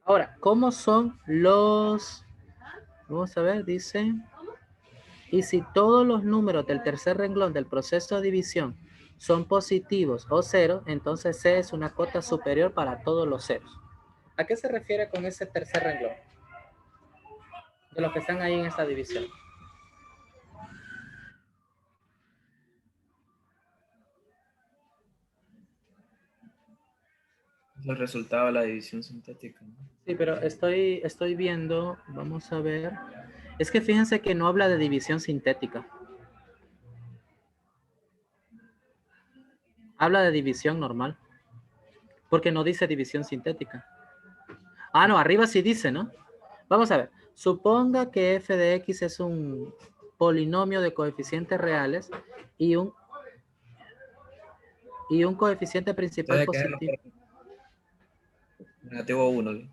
Ahora, ¿cómo son los? Vamos a ver, dice. Y si todos los números del tercer renglón del proceso de división son positivos o 0, entonces C es una cota superior para todos los ceros. ¿A qué se refiere con ese tercer renglón? De los que están ahí en esta división. Es el resultado de la división sintética, ¿no? Sí, pero estoy viendo, vamos a ver. Es que fíjense que no habla de división sintética. Habla de división normal. Porque no dice división sintética. Ah, no, arriba sí dice, ¿no? Vamos a ver. Suponga que f de x es un polinomio de coeficientes reales y un coeficiente principal Entonces quedan positivo. negativo 1.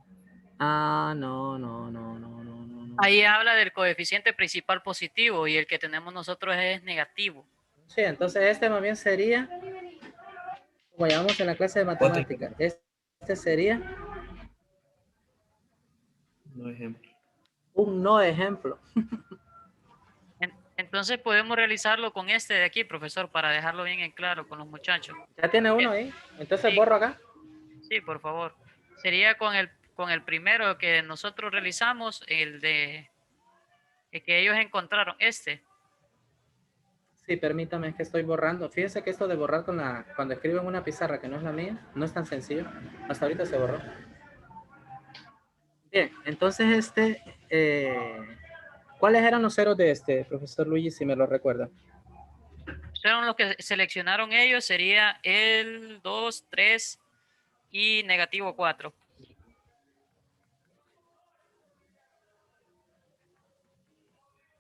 Ah, no. Ahí habla del coeficiente principal positivo y el que tenemos nosotros es negativo. Sí, entonces este más bien sería, como llamamos en la clase de matemáticas, este sería No ejemplo. un no ejemplo. Entonces podemos realizarlo con este de aquí, profesor, para dejarlo bien en claro con los muchachos. Ya tiene uno ahí. Entonces Sí. borro acá. Sí, por favor. Sería con el primero que nosotros realizamos, el que ellos encontraron, este. Sí, permítame, es que estoy borrando. Fíjense que esto de borrar cuando escribo en una pizarra que no es la mía, no es tan sencillo. Hasta ahorita se borró. Bien, entonces ¿cuáles eran los ceros de este, profesor Luigi, si me lo recuerda? Fueron los que seleccionaron ellos, sería el 2, 3 y negativo 4.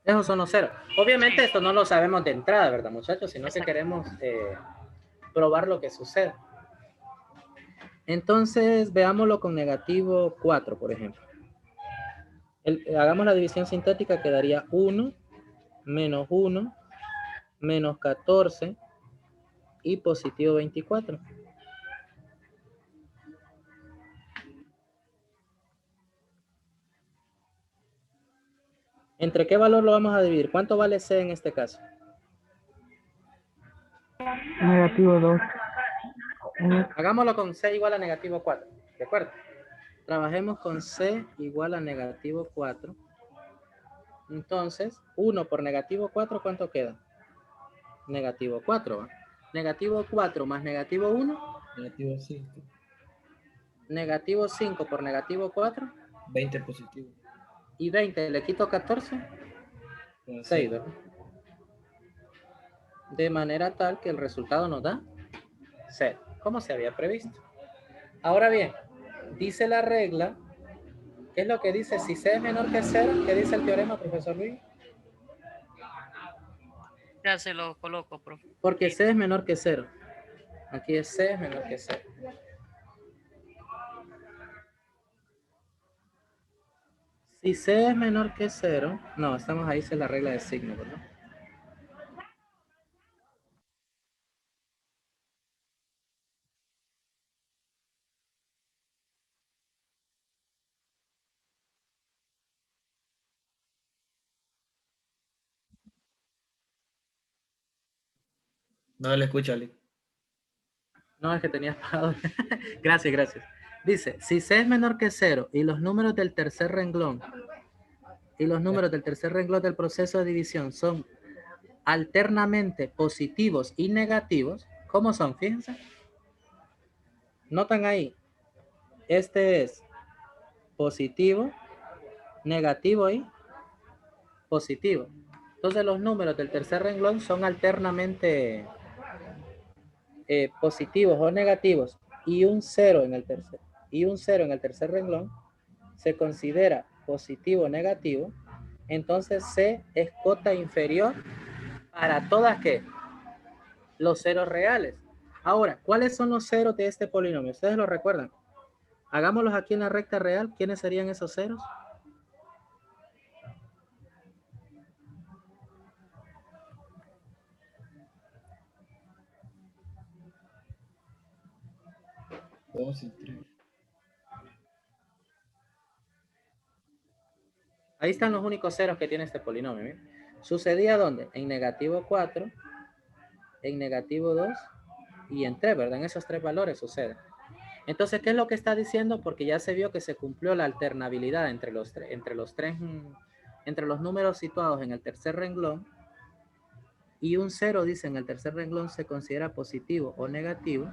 Esos son los ceros. Obviamente Sí. esto no lo sabemos de entrada, ¿verdad, muchachos? Sino que queremos probar lo que sucede. Entonces, veámoslo con negativo 4, por ejemplo. Hagamos la división sintética, quedaría 1, menos 1, menos 14 y positivo 24. ¿Entre qué valor lo vamos a dividir? ¿Cuánto vale C en este caso? Negativo 2. Hagámoslo con C igual a negativo 4. ¿De acuerdo? Trabajemos con C igual a negativo 4. Entonces, 1 por negativo 4, ¿cuánto queda? Negativo 4. ¿Va? Negativo 4 más negativo 1. Negativo 5. Negativo 5 por negativo 4. 20 positivo. Y 20, le quito 14. 6, ¿verdad? De manera tal que el resultado nos da 0, como se había previsto. Ahora bien, dice la regla, ¿qué es lo que dice? Si C es menor que 0, ¿qué dice el teorema, profesor Luis? Ya se lo coloco, profe. Porque C es menor que 0. Aquí es C es menor que 0. Si C es menor que 0, no, estamos ahí, es la regla de signo, ¿verdad? No le escucho, Ali. No, es que tenías apagado. Gracias. Dice, si C es menor que 0 y los números del tercer renglón del proceso de división son alternamente positivos y negativos, ¿cómo son? Fíjense. Notan ahí, este es positivo, negativo y positivo. Entonces los números del tercer renglón son alternamente positivos o negativos y un 0 en el tercer renglón se considera positivo o negativo. Entonces C es cota inferior para todas ¿qué? Los ceros reales. Ahora, ¿cuáles son los ceros de este polinomio? ¿Ustedes lo recuerdan? Hagámoslos aquí en la recta real. ¿Quiénes serían esos ceros? Dos y 3. Ahí están los únicos ceros que tiene este polinomio. ¿Bien? ¿Sucedía dónde? En negativo 4, en negativo 2 y en 3, ¿verdad? En esos tres valores sucede. Entonces, ¿qué es lo que está diciendo? Porque ya se vio que se cumplió la alternabilidad entre los números situados en el tercer renglón, y un 0 dice en el tercer renglón se considera positivo o negativo.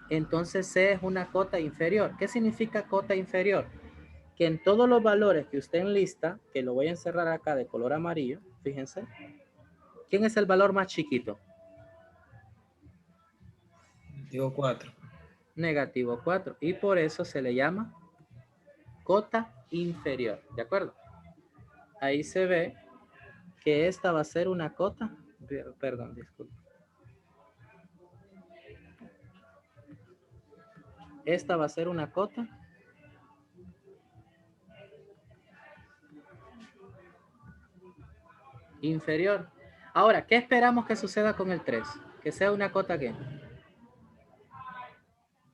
Entonces C es una cota inferior. ¿Qué significa cota inferior? Que en todos los valores que usted enlista, que lo voy a encerrar acá de color amarillo, fíjense, ¿quién es el valor más chiquito? Negativo 4. Negativo 4. Y por eso se le llama cota inferior. ¿De acuerdo? Ahí se ve que esta va a ser una cota. Perdón, disculpe. Esta va a ser una cota inferior. Ahora, ¿qué esperamos que suceda con el 3? Que sea una cota ¿qué?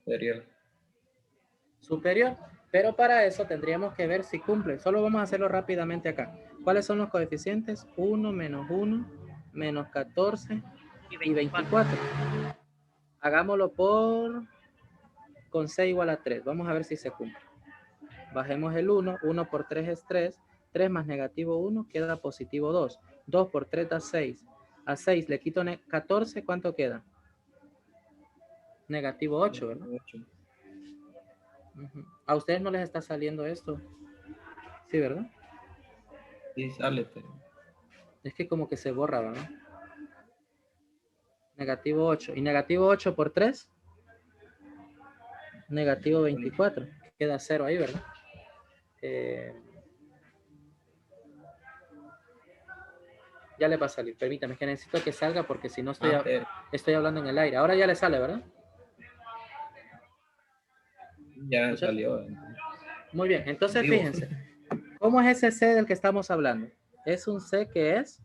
Superior. Superior. Pero para eso tendríamos que ver si cumple. Solo vamos a hacerlo rápidamente acá. ¿Cuáles son los coeficientes? 1, menos 1, menos 14 y 24. Hagámoslo con C igual a 3. Vamos a ver si se cumple. Bajemos el 1. 1 por 3 es 3. 3 más negativo 1 queda positivo 2. 2 por 3 da 6. A 6 le quito 14. ¿Cuánto queda? Negativo 8, ¿verdad? 8. ¿A ustedes no les está saliendo esto? Sí, ¿verdad? Sí, sale, pero... Es que como que se borra, ¿verdad? Negativo 8. ¿Y negativo 8 por 3? Negativo 24. Queda 0 ahí, ¿verdad? Ya le va a salir. Permítame, que necesito que salga porque si no estoy hablando en el aire. Ahora ya le sale, ¿verdad? Ya salió. Muy bien. Entonces, fíjense. ¿Cómo es ese C del que estamos hablando? Es un C que es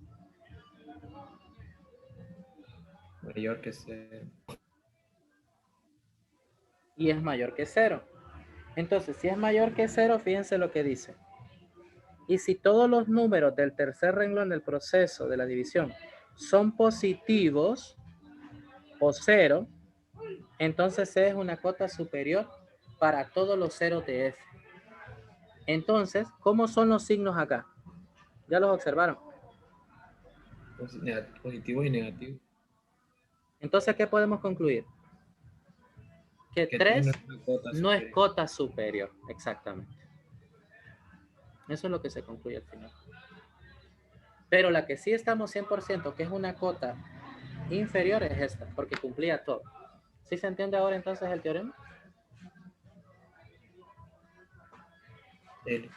Mayor que 0. Y es mayor que 0. Entonces, si es mayor que 0, fíjense lo que dice. Y si todos los números del tercer renglón del proceso de la división son positivos o 0, entonces C es una cota superior para todos los ceros de F. Entonces, ¿cómo son los signos acá? ¿Ya los observaron? Positivo y negativo. Entonces, ¿qué podemos concluir? Que 3 no es cota superior, exactamente. Eso es lo que se concluye al final. Pero la que sí estamos 100% que es una cota inferior es esta, porque cumplía todo. ¿Sí se entiende ahora entonces el teorema? Sí.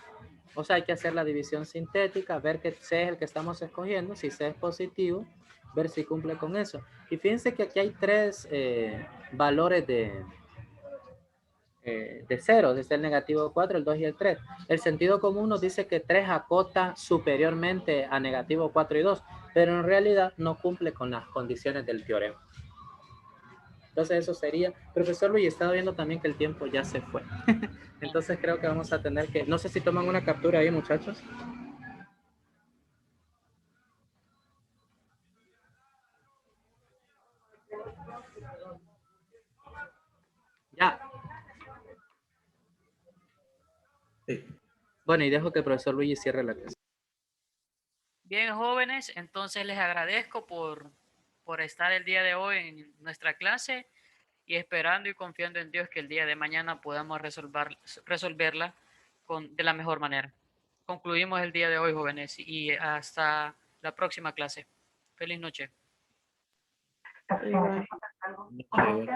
O sea, hay que hacer la división sintética, ver que C es el que estamos escogiendo, si C es positivo, ver si cumple con eso. Y fíjense que aquí hay 3 valores de 0, desde el negativo 4, el 2 y el 3. El sentido común nos dice que 3 acota superiormente a negativo 4 y 2, pero en realidad no cumple con las condiciones del teorema. Entonces eso sería, profesor Luis, estaba viendo también que el tiempo ya se fue. Entonces creo que vamos a tener que, no sé si toman una captura ahí, muchachos. Ya. Sí. Bueno, y dejo que el profesor Luis cierre la clase. Bien, jóvenes, entonces les agradezco por estar el día de hoy en nuestra clase y esperando y confiando en Dios que el día de mañana podamos resolverla de la mejor manera. Concluimos el día de hoy, jóvenes, y hasta la próxima clase. Feliz noche. Igual. Noche.